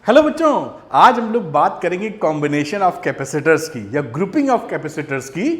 Hello बच्चों, आज हम लोग बात करेंगे कॉम्बिनेशन ऑफ कैपेसिटर्स की या ग्रुपिंग ऑफ कैपेसिटर्स की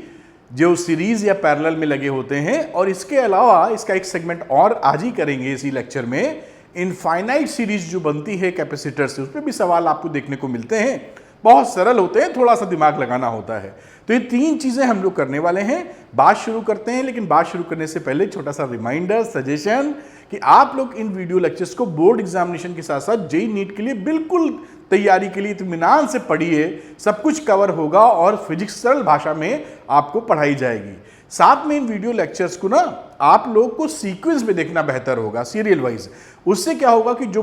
जो सीरीज या पैरेलल में लगे होते हैं। और इसके अलावा इसका एक सेगमेंट और आज ही करेंगे इसी लेक्चर में। इनफाइनाइट सीरीज जो बनती है कैपेसिटर से, उस पर भी सवाल आपको देखने को मिलते हैं। बहुत सरल होते हैं, थोड़ा सा दिमाग लगाना होता है। तो ये तीन चीजें हम लोग करने वाले हैं। बात शुरू करते हैं, लेकिन बात शुरू करने से पहले छोटा सा रिमाइंडर, सजेशन कि आप लोग इन वीडियो लेक्चर्स को बोर्ड एग्जामिनेशन के साथ साथ जेईई नीट के लिए बिल्कुल तैयारी के लिए इत्मीनान से पढ़िए। सब कुछ कवर होगा और फिजिक्स सरल भाषा में आपको पढ़ाई जाएगी। साथ में इन वीडियो लेक्चर्स को ना आप लोग को सीक्वेंस में देखना बेहतर होगा, सीरियल वाइज। उससे क्या होगा कि जो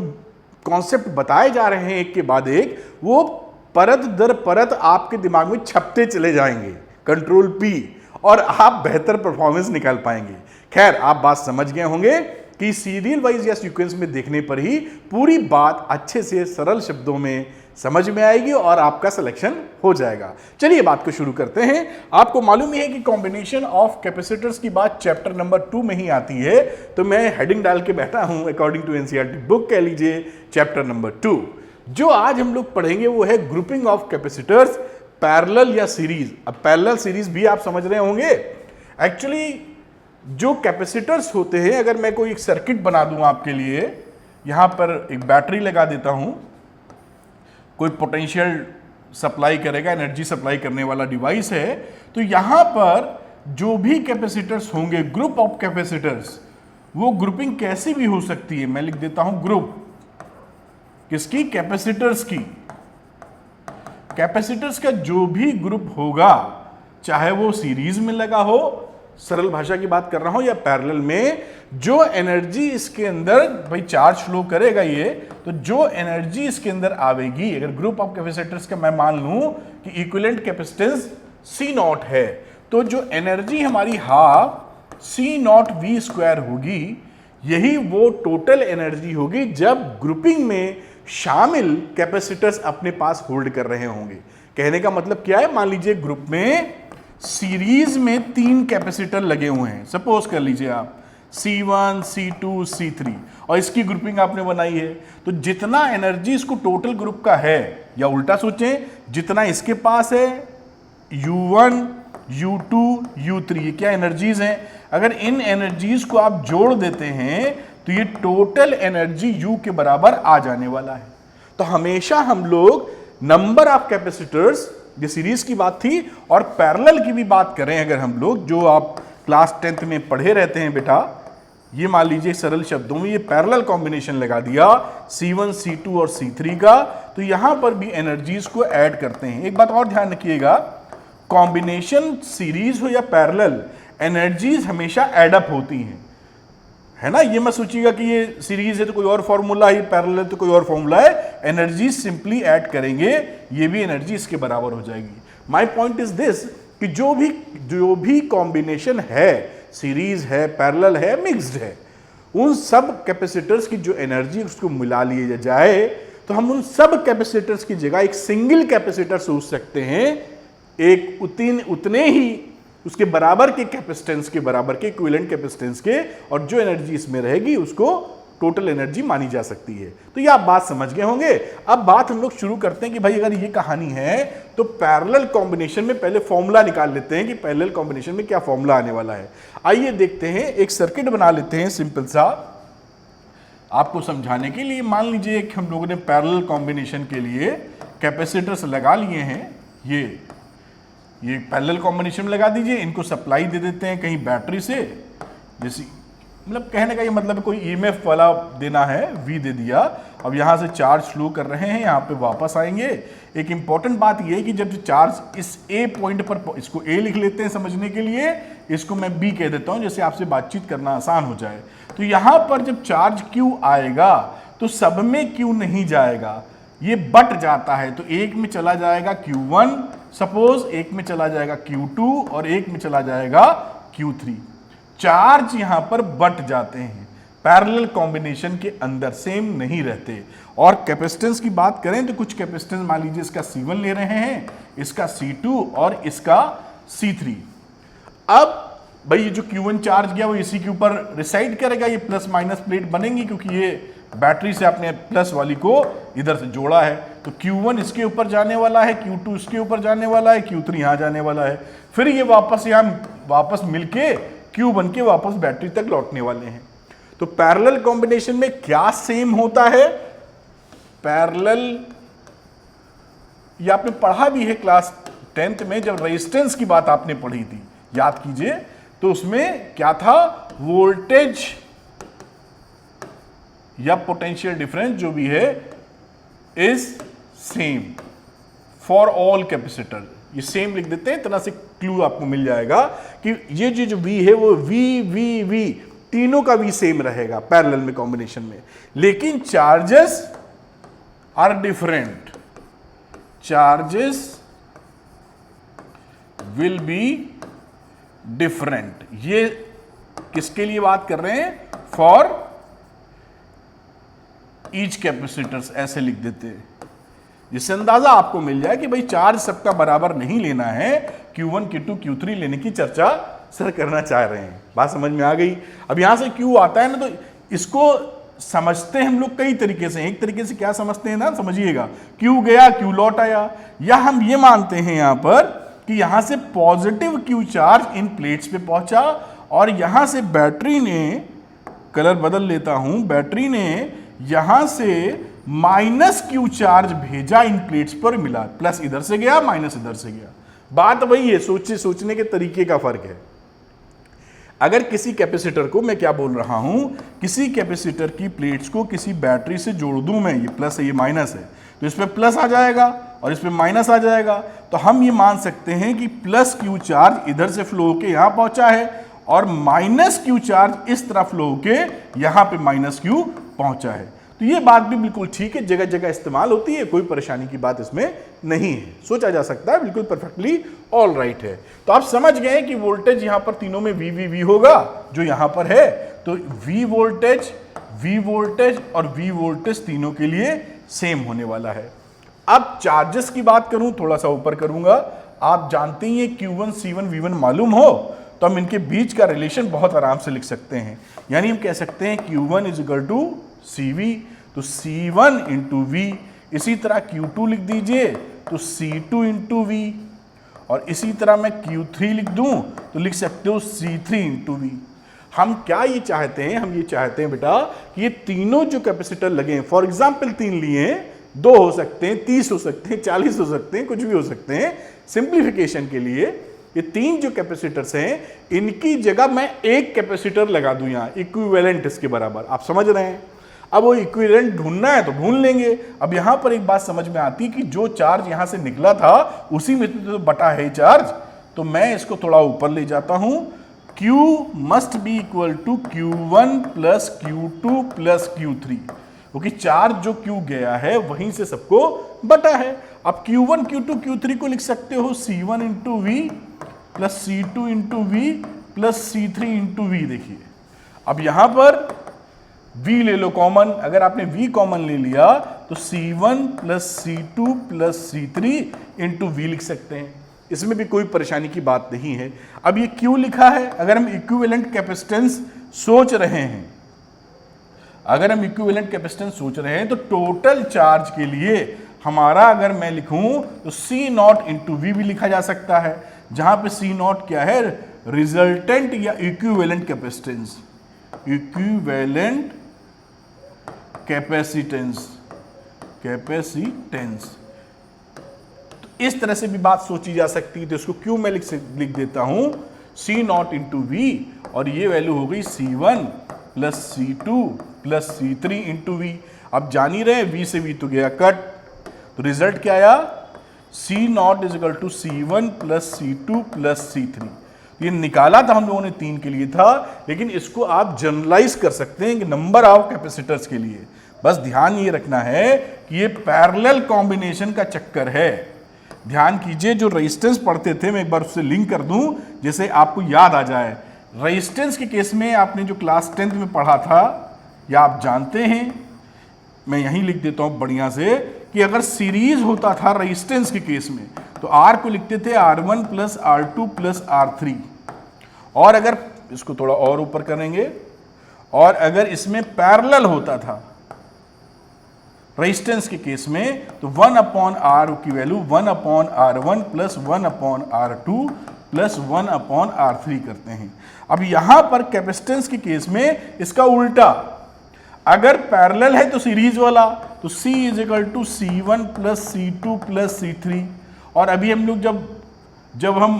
कॉन्सेप्ट बताए जा रहे हैं एक के बाद एक, वो परत दर परत आपके दिमाग में छपते चले जाएंगे, कंट्रोल पी, और आप बेहतर परफॉर्मेंस निकाल पाएंगे। खैर, आप बात समझ गए होंगे कि सीरियल वाइज या सीक्वेंस में देखने पर ही पूरी बात अच्छे से सरल शब्दों में समझ में आएगी और आपका सिलेक्शन हो जाएगा। चलिए बात को शुरू करते हैं। आपको मालूम ही है कि कॉम्बिनेशन ऑफ कैपेसिटर्स की बात चैप्टर नंबर 2 में ही आती है, तो मैं हेडिंग डाल के बैठा हूं अकॉर्डिंग टू एनसीईआरटी बुक, कह लीजिए चैप्टर नंबर 2। जो आज हम लोग पढ़ेंगे वो है ग्रुपिंग ऑफ कैपेसिटर्स, पैरेलल या सीरीज। अब पैरेलल सीरीज भी आप समझ रहे होंगे। एक्चुअली जो कैपेसिटर्स होते हैं, अगर मैं कोई एक सर्किट बना दूं आपके लिए, यहां पर एक बैटरी लगा देता हूं, कोई पोटेंशियल सप्लाई करेगा, एनर्जी सप्लाई करने वाला डिवाइस है, तो यहां पर जो भी कैपेसिटर्स होंगे, ग्रुप ऑफ कैपेसिटर्स, वो ग्रुपिंग कैसी भी हो सकती है। मैं लिख देता हूं ग्रुप किसकी, कैपेसिटर्स की। कैपेसिटर्स का जो भी ग्रुप होगा, चाहे वो सीरीज में लगा हो, सरल भाषा की बात कर रहा हूं, या पैरेलल में, जो एनर्जी इसके अंदर भाई चार्ज फ्लो करेगा ये, तो जो एनर्जी इसके अंदर आवेगी, अगर ग्रुप ऑफ कैपेसिटर्स का मैं मान लूं कि इक्विवेलेंट कैपेसिटेंस C0 है, तो जो एनर्जी हमारी हाफ C0V² होगी, यही वो टोटल एनर्जी होगी जब ग्रुपिंग में शामिल कैपेसिटर्स अपने पास होल्ड कर रहे होंगे। कहने का मतलब क्या है, मान लीजिए ग्रुप में सीरीज में 3 कैपेसिटर लगे हुए हैं, सपोज कर लीजिए आप C1, C2, C3, और इसकी ग्रुपिंग आपने बनाई है, तो जितना एनर्जी इसको टोटल ग्रुप का है, या उल्टा सोचें, जितना इसके पास है U1, U2, U3, ये क्या एनर्जीज हैं, अगर इन एनर्जीज को आप जोड़ देते हैं तो ये टोटल एनर्जी U के बराबर आ जाने वाला है। तो हमेशा हम लोग नंबर ऑफ कैपेसिटर्स, ये सीरीज की बात थी, और पैरेलल की भी बात करें अगर हम लोग, जो आप क्लास 10th में पढ़े रहते हैं बेटा, ये मान लीजिए सरल शब्दों में ये पैरेलल कॉम्बिनेशन लगा दिया C1, C2 और C3 का, तो यहां पर भी एनर्जीज को ऐड करते हैं। एक बात और ध्यान रखिएगा, कॉम्बिनेशन सीरीज हो या पैरेलल, एनर्जीज हमेशा एडअप होती हैं, है ना। ये मत सोचिएगा कि ये सीरीज है तो कोई और फॉर्मूला है, ये पैरेलल है तो कोई और फॉर्मूला है। एनर्जी सिंपली ऐड करेंगे, ये भी एनर्जी इसके बराबर हो जाएगी। माय पॉइंट इज दिस कि जो भी कॉम्बिनेशन है, सीरीज है, पैरेलल है, मिक्स्ड है, उन सब कैपेसिटर्स की जो एनर्जी उसको मिला लिए जाए, तो हम उन सब कैपेसिटर्स की जगह एक सिंगल कैपेसिटर सोच सकते हैं, एक उतने ही उसके बराबर के कैपेसिटेंस के, बराबर के इक्विवेलेंट कैपेसिटेंस के, और जो एनर्जी इसमें रहेगी उसको टोटल एनर्जी मानी जा सकती है। तो ये आप बात समझ गए होंगे। अब बात हम लोग शुरू करते हैं कि भाई अगर ये कहानी है तो पैरेलल कॉम्बिनेशन में पहले फॉर्मूला निकाल लेते हैं कि पैरेलल कॉम्बिनेशन में क्या फॉर्मूला आने वाला है। आइए देखते हैं, एक सर्किट बना लेते हैं सिंपल सा आपको समझाने के लिए। मान लीजिए कि हम लोगों ने पैरेलल कॉम्बिनेशन के लिए कैपेसिटर्स लगा लिए हैं, ये पैरेलल कॉम्बिनेशन में लगा दीजिए, इनको सप्लाई दे देते हैं कहीं बैटरी से, जैसे मतलब कहने का ये मतलब कोई ईएमएफ वाला देना है, V दे दिया। अब यहाँ से चार्ज फ्लो कर रहे हैं, यहाँ पे वापस आएंगे। एक इंपॉर्टेंट बात ये है कि जब चार्ज इस A पॉइंट पर, इसको A लिख लेते हैं समझने के लिए, इसको मैं B कह देता हूँ जैसे आपसे बातचीत करना आसान हो जाए। तो यहाँ पर जब चार्ज Q आएगा तो सब में Q नहीं जाएगा, ये बट जाता है। तो एक में चला जाएगा Q1, सपोज एक में चला जाएगा Q2 और एक में चला जाएगा Q3। चार्ज यहां पर बट जाते हैं, पैरेलल कॉम्बिनेशन के अंदर सेम नहीं रहते। और कैपेसिटेंस की बात करें तो कुछ कैपेसिटेंस मान लीजिए इसका C1 ले रहे हैं, इसका C2 और इसका C3। अब भाई ये जो Q1 चार्ज गया वो इसी के ऊपर रिसाइड करेगा, ये प्लस माइनस प्लेट बनेंगी क्योंकि ये बैटरी से आपने प्लस वाली को इधर से जोड़ा है, तो Q1 इसके ऊपर जाने वाला है, Q2 इसके ऊपर जाने वाला है, Q3 यहाँ जाने वाला है, फिर ये वापस मिलके Q1 के वापस बैटरी तक लौटने वाले हैं। तो पैरेलल कॉम्बिनेशन में क्या सेम होता है? पैरेलल, ये आपने पढ़ा भी है क्लास 10th में, जब रेजिस्टेंस की बात आपने पढ़ी थी, याद कीजिए, तो उसमें क्या था? वोल्टेज या पोटेंशियल डिफरेंस जो भी है is same for all capacitor. ये सेम लिख देते हैं, इतना से क्लू आपको मिल जाएगा कि ये जो V है वो V तीनों का V सेम रहेगा पैरेलल में कॉम्बिनेशन में, लेकिन charges are different. Charges will be different. ये किसके लिए बात कर रहे हैं? फॉर ईच कैपेसिटर्स, ऐसे लिख देते हैं, जिससे अंदाजा आपको मिल जाए कि भाई चार्ज सबका बराबर नहीं लेना है। Q1, Q2, Q3 लेने की चर्चा सर करना चाह रहे हैं। बात समझ में आ गई? अब यहां से Q आता है ना, तो इसको समझते हैं हम लोग कई तरीके से। एक तरीके से क्या समझते हैं ना, समझिएगा, Q गया, Q लौट आया, या हम ये मानते हैं यहां पर कि यहां से positive Q charge in plates पे पहुंचा और यहां से बैटरी ने, कलर बदल लेता हूं, बैटरी ने यहां से माइनस Q चार्ज भेजा इन प्लेट्स पर, मिला, प्लस इधर से गया, माइनस इधर से गया। बात वही है, सोचने के तरीके का फर्क है। अगर किसी कैपेसिटर को, मैं क्या बोल रहा हूं, किसी कैपेसिटर की प्लेट्स को किसी बैटरी से जोड़ दूं मैं, ये प्लस है ये माइनस है, तो इस पे प्लस आ जाएगा और इस पे माइनस आ जाएगा, तो हम ये मान सकते हैं कि प्लस Q चार्ज इधर से फ्लो होके यहां पहुंचा है और माइनस Q चार्ज इस तरह फ्लो होके यहां पे माइनस Q पहुंचा है। तो ये बात भी बिल्कुल ठीक है, जगह जगह इस्तेमाल होती है, कोई परेशानी की बात इसमें नहीं है, सोचा जा सकता है, बिल्कुल परफेक्टली ऑल राइट है। तो आप समझ गए कि वोल्टेज यहां पर तीनों में V होगा जो यहां पर है, तो V वोल्टेज और V वोल्टेज तीनों के लिए सेम होने वाला है। अब चार्जेस की बात करूं, थोड़ा सा ऊपर करूंगा, आप जानते ही हैं Q1 C1 V1 मालूम हो तो हम इनके बीच का रिलेशन बहुत आराम से लिख सकते हैं। यानी हम कह सकते हैं Q1 is equal to CV, तो C1 इंटू V, इसी तरह Q2 लिख दीजिए तो C2 इंटू V, और इसी तरह मैं Q3 लिख दूं तो लिख सकते हो C3 इंटू V। हम क्या ये चाहते हैं? हम ये चाहते हैं बेटा कि ये तीनों जो कैपेसिटर लगे हैं, फॉर एग्जाम्पल 3 लिए हैं, 2 हो सकते हैं, 30 हो सकते हैं, 40 हो सकते हैं, कुछ भी हो सकते हैं, सिंप्लीफिकेशन के लिए ये 3 जो कैपेसिटर्स हैं, इनकी जगह मैं एक कैपेसिटर लगा दूं यहां, इक्विवेलेंट इसके बराबर। आप समझ रहे हैं? अब वो इक्विवेलेंट ढूंढना है तो ढूंढ लेंगे। अब यहां पर एक बात समझ में आती कि जो चार्ज यहां से निकला था उसी में तो बटा है चार्ज, तो मैं इसको थोड़ा ऊपर ले जाता हूं। Q must be equal to Q1 plus Q2 plus Q3, क्योंकि चार्ज जो Q गया है वहीं से सबको बटा है। अब Q1 Q2 Q3 को लिख सकते हो C1 into V plus C2 into V plus C3 into V। देखिए अब यहां पर V ले लो कॉमन, अगर आपने V कॉमन ले लिया तो C1 plus C2 plus C3 into V लिख सकते हैं, इसमें भी कोई परेशानी की बात नहीं है। अब ये Q लिखा है, अगर हम इक्विवेलेंट कैपेसिटेंस सोच रहे हैं, अगर हम इक्विवेलेंट कैपेसिटेंस सोच रहे हैं तो टोटल चार्ज के लिए हमारा अगर मैं लिखूं तो C नॉट इंटू V भी लिखा जा सकता है, जहां पे C नॉट क्या है? रिजल्टेंट या इक्विवेलेंट कैपेसिटेंस, इक्विवेलेंट कैपेसिटेंस, तो इस तरह से भी बात सोची जा सकती है। तो इसको क्यों मैं लिख देता हूं C नॉट इंटू V, और ये वैल्यू हो गई C1 plus C2 plus C3 into V। अब जान ही रहे V से V तो गया कट, तो रिजल्ट क्या आया? C not is equal to C1 plus C2 plus C3। ये निकाला था हम लोगों ने 3 के लिए था, लेकिन इसको आप जनरलाइज कर सकते हैं कि नंबर ऑफ कैपेसिटर्स के लिए। बस ध्यान ये रखना है कि ये पैरेलल कॉम्बिनेशन का चक्कर है। ध्यान कीजिए, जो रेजिस्टेंस पढ़ते थे, मैं एक बार उससे लिंक कर दूं जैसे आपको याद आ जाए। रेजिस्टेंस के केस में आपने जो क्लास 10th में पढ़ा था या आप जानते हैं, मैं यहीं लिख देता हूं बढ़िया से, कि अगर सीरीज होता था रेजिस्टेंस के केस में तो R को लिखते थे R1 plus R2 plus R3, और अगर इसको थोड़ा और ऊपर करेंगे, और अगर इसमें पैरेलल होता था रेजिस्टेंस के केस में तो 1/R की value 1/R1 plus 1/R2 plus 1/R3 करते हैं। अब यहां पर कैपेसिटेंस के केस में इसका उल्टा, अगर पैरेलल है तो सीरीज वाला, तो C = C1 plus C2 plus C3। और अभी हम लोग जब हम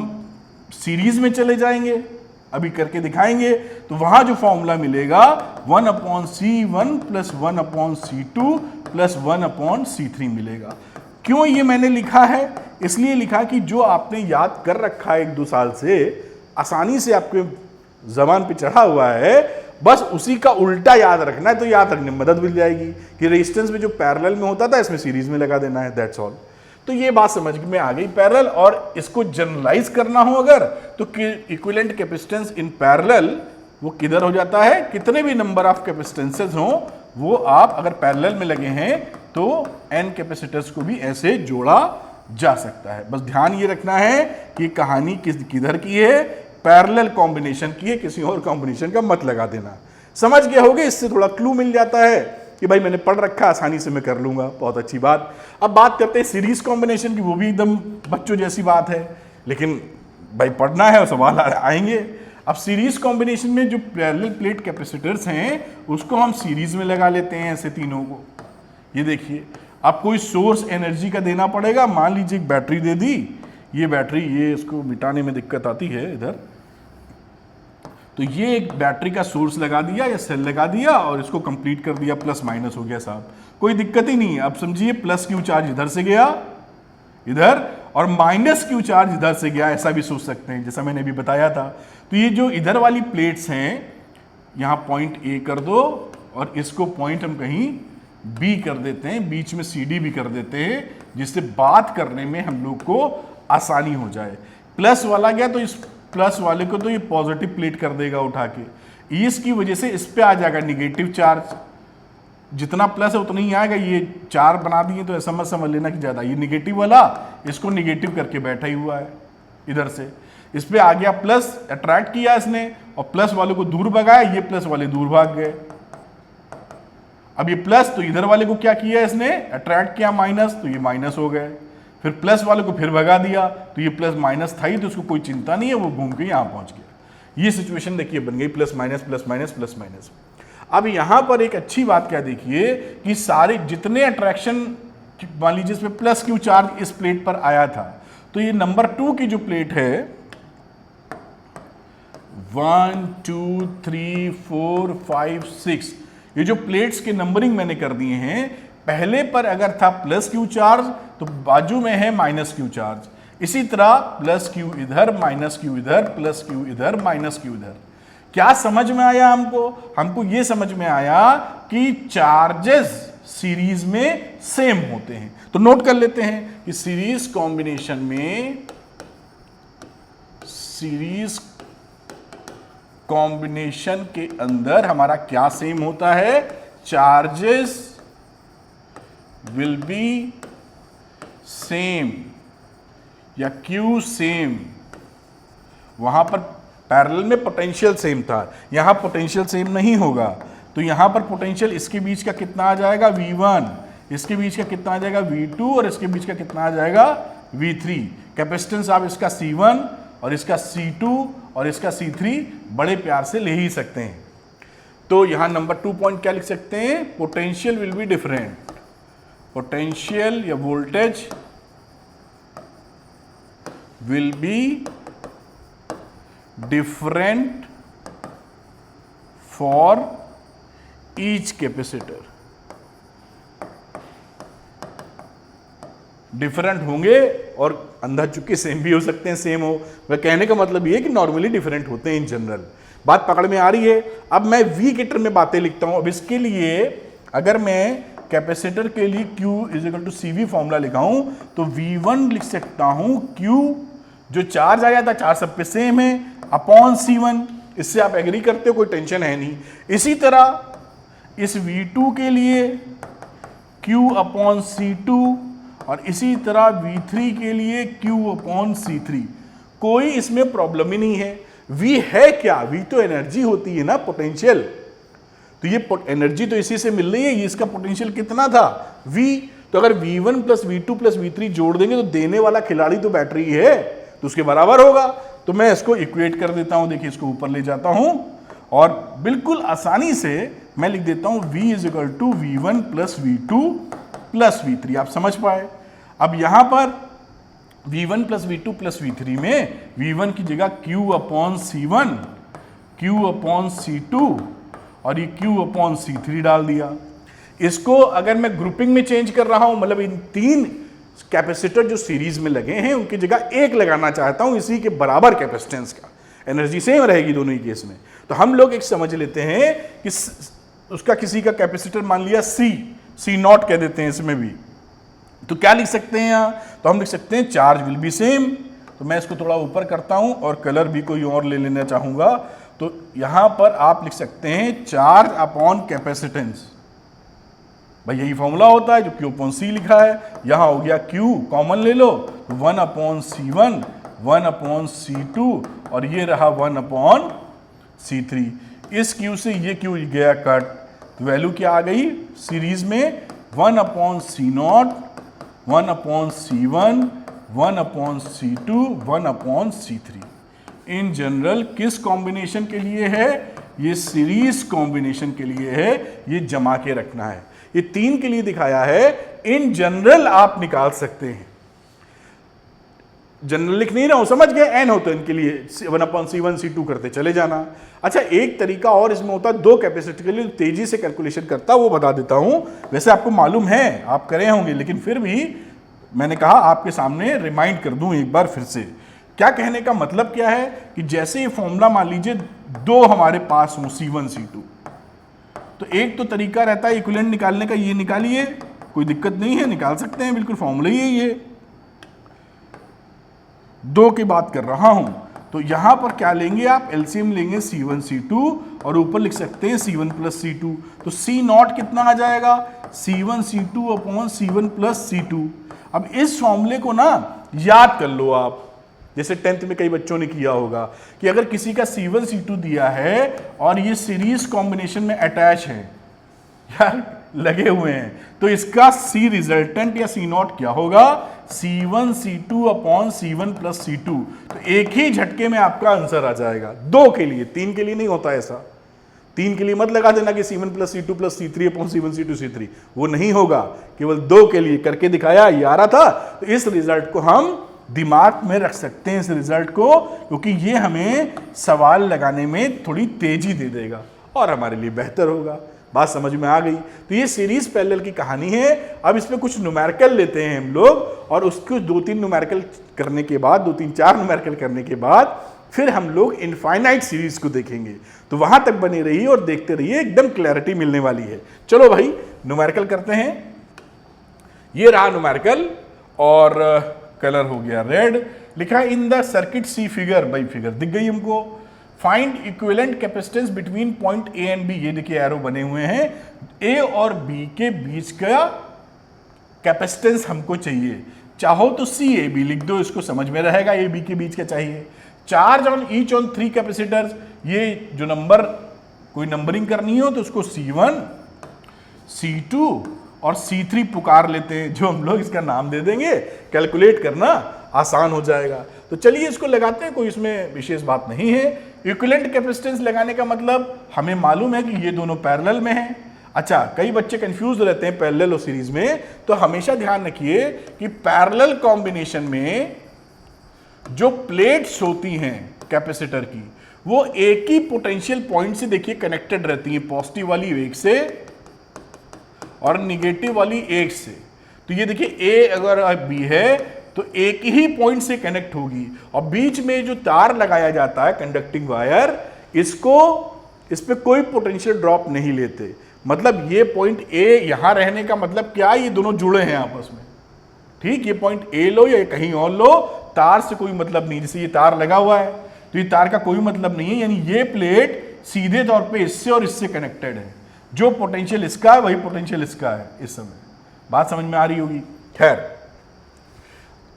सीरीज में चले जाएंगे, अभी करके दिखाएंगे, तो वहां जो फॉर्मूला मिलेगा 1/C1 plus 1/C2 plus 1/C3 मिलेगा। क्यों ये मैंने लिखा है? इसलिए लिखा कि जो आपने याद कर रखा है 1-2 साल से, आसानी से आपके जबान पे चढ़ा हुआ है, बस उसी का उल्टा याद रखना है, तो याद रखने में मदद मिल जाएगी कि रेजिस्टेंस में जो पैरेलल में होता था इसमें सीरीज में लगा देना है, दैट्स ऑल। तो ये बात समझ में आ गई पैरेलल। और इसको जनरलाइज करना हो अगर, तो इक्विवेलेंट कैपेसिटेंस इन पैरेलल वो किधर हो जाता है, कितने भी नंबर ऑफ कैपेसिटेंसेस हो वो आप अगर पैरेलल में लगे हैं तो n कैपेसिटर्स को भी ऐसे जोड़ा जा सकता है। बस ध्यान ये रखना है कि कहानी किधर की है, पैरेलल कॉम्बिनेशन की है, किसी और कॉम्बिनेशन का मत लगा देना। समझ गए होगे, इससे थोड़ा क्लू मिल जाता है कि भाई मैंने पढ़ रखा, आसानी से मैं कर लूंगा, बहुत अच्छी बात। अब बात करते हैं सीरीज कॉम्बिनेशन की, वो भी एकदम बच्चों जैसी बात है, लेकिन भाई पढ़ना है और सवाल आएंगे। अब सीरीज कॉम्बिनेशन में जो पैरेलल प्लेट कैपेसिटर्स हैं उसको हम सीरीज में लगा लेते हैं ऐसे तीनों को। ये देखिए, अब कोई सोर्स एनर्जी का देना पड़ेगा। मान लीजिए एक बैटरी दे दी, ये बैटरी, ये इसको मिटाने में दिक्कत आती है इधर, तो ये एक बैटरी का सोर्स लगा दिया या सेल लगा दिया और इसको कंप्लीट कर दिया, प्लस माइनस हो गया साहब, कोई दिक्कत ही नहीं है। अब समझिए प्लस क्यू चार्ज इधर से गया इधर और माइनस क्यू चार्ज इधर से गया, ऐसा भी सोच सकते हैं जैसा मैंने अभी बताया था। तो ये जो इधर वाली प्लेट्स हैं, यहाँ पॉइंट ए कर दो और इसको पॉइंट हम कहीं बी कर देते हैं, बीच में CD भी कर देते हैं, जिससे बात करने में हम लोग को आसानी हो जाए। प्लस वाला गया तो इस प्लस वाले को तो ये पॉजिटिव प्लेट कर देगा उठा के, इसकी वजह से इस पे आ जाएगा निगेटिव चार्ज, जितना प्लस है उतना ही आएगा। ये 4 बना दिए तो ऐसा मत समझ लेना कि ज्यादा, ये निगेटिव वाला इसको निगेटिव करके बैठा ही हुआ है इधर से, इस पे आ गया प्लस, अट्रैक्ट किया इसने और प्लस वाले को दूर भगाया, ये प्लस वाले दूर भाग गए। अब ये प्लस, तो इधर वाले को क्या किया इसने, अट्रैक्ट किया माइनस, तो ये माइनस हो गए। फिर प्लस वाले को फिर भगा दिया, तो ये प्लस माइनस था ही, तो उसको कोई चिंता नहीं है, वो घूम के यहाँ पहुंच गया। ये सिचुएशन देखिए बन गई, plus minus plus minus plus minus. अब यहां पर एक अच्छी बात क्या देखिए कि सारे जितने अट्रैक्शन, मान लीजिए इसमें प्लस क्यू चार्ज इस प्लेट पर आया था, तो ये नंबर 2 की जो प्लेट है 1 2 3 4 5 6, ये जो प्लेट्स के नंबरिंग मैंने कर दिए हैं, पहले पर अगर था प्लस क्यू चार्ज तो बाजू में है माइनस क्यू चार्ज, इसी तरह प्लस क्यू इधर, माइनस क्यू इधर, प्लस क्यू इधर, माइनस क्यू इधर। क्या समझ में आया हमको ये समझ में आया कि चार्जेस सीरीज में सेम होते हैं। तो नोट कर लेते हैं कि सीरीज कॉम्बिनेशन में, सीरीज कॉम्बिनेशन के अंदर हमारा क्या सेम होता है, चार्जेस विल बी सेम या Q सेम। वहां पर पैरेलल में पोटेंशियल सेम था, यहां पोटेंशियल सेम नहीं होगा, तो यहां पर पोटेंशियल इसके बीच का कितना आ जाएगा V1, इसके बीच का कितना आ जाएगा V2 और इसके बीच का कितना आ जाएगा V3। कैपेसिटेंस आप इसका C1 और इसका C2 और इसका C3 बड़े प्यार से ले ही सकते हैं। तो यहां नंबर 2 पॉइंट क्या लिख सकते हैं, potential will be different, potential या voltage will be different for each capacitor। Different होंगे और अंधा चुके सेम भी हो सकते हैं, सेम हो। वह कहने का मतलब ये है कि नॉर्मली डिफरेंट होते हैं इन जनरल। बात पकड़ में आ रही है। अब मैं वी मीटर में बातें लिखता हूं। अब इसके लिए अगर मैं कैपेसिटर के लिए Q = CV फॉर्मूला लिखाऊं तो V1 लिख सकता हूं Q, जो चार्ज आया था चार्ज सब पे सेम है, अपॉन C1। इससे आप एग्री करते हो, कोई टेंशन है नहीं। इसी तरह इस V2 के लिए Q अपॉन C2 और इसी तरह V3 के लिए Q अपॉन C3। कोई इसमें प्रॉब्लम ही नहीं है। V है क्या, V तो एनर्जी होती है ना, पोटेंशियल। तो ये एनर्जी तो इसी से मिल रही है। ये इसका पोटेंशियल कितना था, V, तो अगर V1 plus V2 plus V3 जोड़ देंगे तो देने वाला खिलाड़ी तो बैटरी है, तो उसके बराबर होगा। तो मैं इसको इक्वेट कर देता हूं, देखिए इसको ऊपर ले जाता हूं और बिल्कुल आसानी से मैं लिख देता हूं V is equal to V1 plus V2 plus V3। आप समझ पाए? अब यहां पर V1 plus V2 plus V3 में V1 की जगह Q upon C1, Q upon C2 और ये Q अपॉन C3 डाल दिया। इसको अगर मैं ग्रुपिंग में चेंज कर रहा हूं, मतलब इन तीन कैपेसिटर जो सीरीज में लगे हैं उनकी जगह एक लगाना चाहता हूं इसी के बराबर कैपेसिटेंस का, एनर्जी सेम रहेगी दोनों ही केस में। तो हम लोग एक समझ लेते हैं कि उसका किसी का कैपेसिटर मान लिया C नॉट कह देते हैं इसमें भी, तो क्या लिख सकते हैं यहां? तो हम लिख सकते हैं चार्ज विल बी सेम। तो मैं इसको थोड़ा ऊपर करता हूं और कलर भी कोई और ले लेना चाहूंगा, तो यहां पर आप लिख सकते हैं चार्ज अपॉन कैपेसिटेंस। भाई यही फॉर्मूला होता है जो Q अपॉन C लिखा है। यहां हो गया Q, कॉमन ले लो, 1 अपॉन C1, 1 अपॉन C2 और ये रहा 1 अपॉन C3। इस Q से ये Q गया कट, तो वैल्यू क्या आ गई सीरीज में? 1 upon C0, 1 upon C1, 1 upon C2, 1 upon C3। In general किस कॉम्बिनेशन के लिए है? ये सीरीज कॉम्बिनेशन के लिए है, ये जमा के रखना है। ये तीन के लिए दिखाया है, इन जनरल आप निकाल सकते हैं। जनरल लिख नहीं रहा हूं, समझ गए? एन होता है इनके लिए, 1 अपॉन C1 C2 करते चले जाना। अच्छा, एक तरीका और इसमें होता है दो कैपेसिटर के लिए तेजी से कैलकुलेशन करता, वो बता देता हूं। वैसे आपको मालूम है, आप करे होंगे, लेकिन फिर भी मैंने कहा आपके सामने रिमाइंड कर दूं एक बार फिर से। क्या कहने का मतलब क्या है कि जैसे ये फॉर्मूला मान लीजिए दो हमारे पास हो C1 C2, तो एक तो तरीका रहता है इक्विवेलेंट निकालने का, ये निकालिए, कोई दिक्कत नहीं है, निकाल सकते हैं, बिल्कुल फॉर्मूला ही है ये। दो की बात कर रहा हूं, तो यहां पर क्या लेंगे आप? एलसीएम लेंगे C1 C2 और ऊपर लिख सकते हैं C1 प्लस C2। तो C नॉट कितना आ जाएगा? C1 C2 upon C1 plus C2। अब इस फॉर्मूले को ना याद कर लो आप, जैसे 10th में कई बच्चों ने किया होगा कि अगर किसी का C1 C2 दिया है और ये सीरीज कॉम्बिनेशन में अटैच है, यार लगे हुए हैं, तो इसका C रिजल्टेंट या C नॉट क्या होगा? C1 C2 upon C1 plus C2। तो एक ही झटके में आपका आंसर आ जाएगा, दो के लिए, तीन के लिए नहीं होता ऐसा। तीन के लिए मत लगा देना कि C1 plus C2 plus C3 upon C1 C2 C3, वो नहीं होगा। केवल दो के लिए करके दिखाया, ये आ रहा था। तो इस रिजल्ट को हम दिमाग में रख सकते हैं, इस रिजल्ट को, क्योंकि ये हमें सवाल लगाने में थोड़ी तेजी दे देगा और हमारे लिए बेहतर होगा। बात समझ में आ गई? तो ये सीरीज पैरेलल की कहानी है। अब इसमें कुछ न्यूमेरिकल लेते हैं हम लोग और उसको 2-3 न्यूमेरिकल करने के बाद, 2-3-4 न्यूमेरिकल करने के बाद फिर हम लोग इनफाइनाइट सीरीज को देखेंगे। तो वहां तक बने रहिए और देखते रहिए, एकदम क्लैरिटी मिलने वाली है। चलो भाई न्यूमेरिकल करते हैं। ये रहा न्यूमेरिकल और कलर हो गया रेड। लिखा है in the circuit see figure, भाई फिगर दिख गई हमको। Find equivalent capacitance between point A and B. ये देखिए एरो बने हुए हैं, ए और बी के बीच का कैपेसिटेंस हमको चाहिए। चाहो तो सी ए बी लिख दो, इसको समझ में रहेगा, ए बी के बीच का चाहिए। Charge on each on 3 capacitors, ये जो नंबर कोई नंबरिंग करनी हो तो उसको C1 C2 और C3 पुकार लेते हैं, जो हम लोग इसका नाम दे देंगे, कैलकुलेट करना आसान हो जाएगा। तो चलिए इसको लगाते हैं, कोई इसमें विशेष बात नहीं है। इक्विवेलेंट कैपेसिटेंस लगाने का मतलब हमें मालूम है कि ये दोनों पैरेलल में हैं। अच्छा, कई बच्चे कंफ्यूज रहते हैं पैरेलल और सीरीज में, तो हमेशा ध्यान रखिए कि पैरेलल कॉम्बिनेशन में जो प्लेट्स होती हैं कैपेसिटर की, वो एक ही पोटेंशियल पॉइंट से देखिए कनेक्टेड रहती हैं, पॉजिटिव वाली एक से और निगेटिव वाली एक से। तो ये देखिए ए अगर बी है तो एक ही पॉइंट से कनेक्ट होगी, और बीच में जो तार लगाया जाता है कंडक्टिंग वायर, इस पे कोई पोटेंशियल ड्रॉप नहीं लेते। मतलब ये पॉइंट ए यहां रहने का मतलब क्या, ये दोनों जुड़े हैं आपस में। ठीक, ये पॉइंट ए लो या कहीं और लो, तार से कोई मतलब नहीं। जैसे ये तार लगा हुआ है तो ये तार का कोई मतलब नहीं है, यानी ये प्लेट सीधे तौर पे इससे और इससे कनेक्टेड है। जो पोटेंशियल इसका है वही पोटेंशियल इसका है इस समय। बात समझ में आ रही होगी। खैर,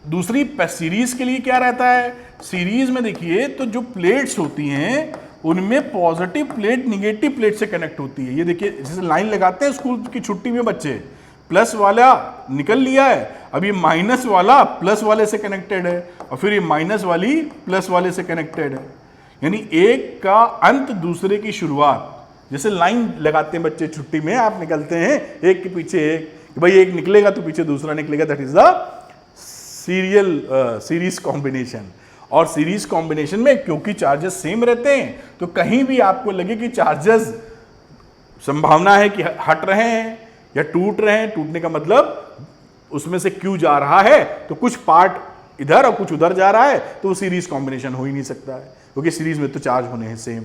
दूसरी सीरीज के लिए क्या रहता है? सीरीज में देखिए तो जो प्लेट्स होती हैं उनमें पॉजिटिव प्लेट निगेटिव प्लेट से कनेक्ट होती है। ये देखिए जैसे लाइन लगाते हैं स्कूल की छुट्टी में बच्चे, प्लस वाला निकल लिया है, अब ये माइनस वाला प्लस वाले से कनेक्टेड है और फिर ये माइनस वाली प्लस वाले से कनेक्टेड है। यानी एक का अंत दूसरे की शुरुआत, जैसे लाइन लगाते हैं बच्चे छुट्टी में, आप निकलते हैं एक के पीछे एक, भाई एक निकलेगा तो पीछे दूसरा निकलेगा, that is the series combination. और सीरीज कॉम्बिनेशन में क्योंकि चार्जेस सेम रहते हैं तो कहीं भी आपको लगे कि चार्जेस संभावना है कि हट रहे हैं या टूट रहे हैं, टूटने का मतलब उसमें से क्यू जा रहा है तो कुछ पार्ट इधर और कुछ उधर जा रहा है, तो वो सीरीज कॉम्बिनेशन हो ही नहीं सकता है, क्योंकि सीरीज में तो चार्ज होने हैं सेम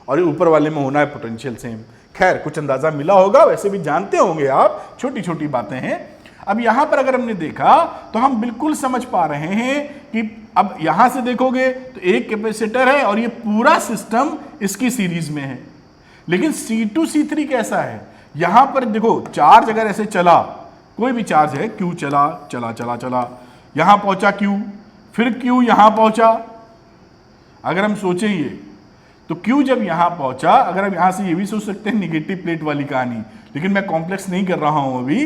और ऊपर वाले में होना है पोटेंशियल सेम। खैर कुछ अंदाजा मिला होगा, वैसे भी जानते होंगे आप, छोटी छोटी बातें हैं। अब यहां पर अगर हमने देखा तो हम बिल्कुल समझ पा रहे हैं कि अब यहां से देखोगे तो एक कैपेसिटर है और ये पूरा सिस्टम इसकी सीरीज में है। लेकिन C2 C3 कैसा है, यहां पर देखो चार्ज अगर ऐसे चला, कोई भी चार्ज है, Q चला चला चला चला, यहां पहुंचा Q, फिर Q यहां पहुंचा। अगर हम सोचें ये तो Q जब यहां पहुंचा, अगर हम यहां से ये भी सोच सकते हैं निगेटिव प्लेट वाली कहानी, लेकिन मैं कॉम्प्लेक्स नहीं कर रहा हूं अभी।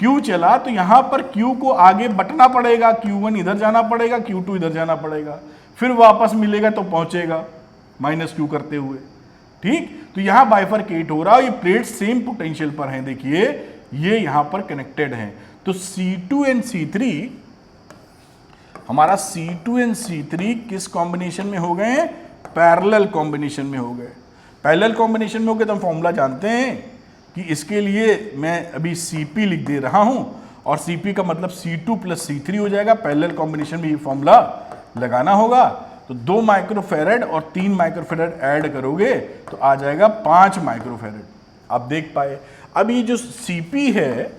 Q चला तो यहां पर Q को आगे बटना पड़ेगा, Q1 इधर जाना पड़ेगा, Q2 इधर जाना पड़ेगा, फिर वापस मिलेगा तो पहुंचेगा माइनस Q करते हुए। ठीक, तो यहां बाइफरकेट हो रहा है, ये प्लेट सेम पोटेंशियल पर हैं, देखिए ये यहां पर कनेक्टेड हैं। तो C2 एंड C3, हमारा C2 एंड C3 किस कॉम्बिनेशन में हो गए? पैरेलल कॉम्बिनेशन में हो गए। पैरेलल कॉम्बिनेशन में हो गए तो हम फॉर्मूला जानते हैं कि इसके लिए मैं अभी Cp लिख दे रहा हूं और Cp का मतलब C2 प्लस C3 हो जाएगा। पैरेलल कॉम्बिनेशन में ये फॉर्मूला लगाना होगा। तो 2 माइक्रोफेरेड और 3 माइक्रोफेरेड ऐड करोगे तो आ जाएगा 5 माइक्रोफेरेड। आप देख पाए। अब ये जो Cp है,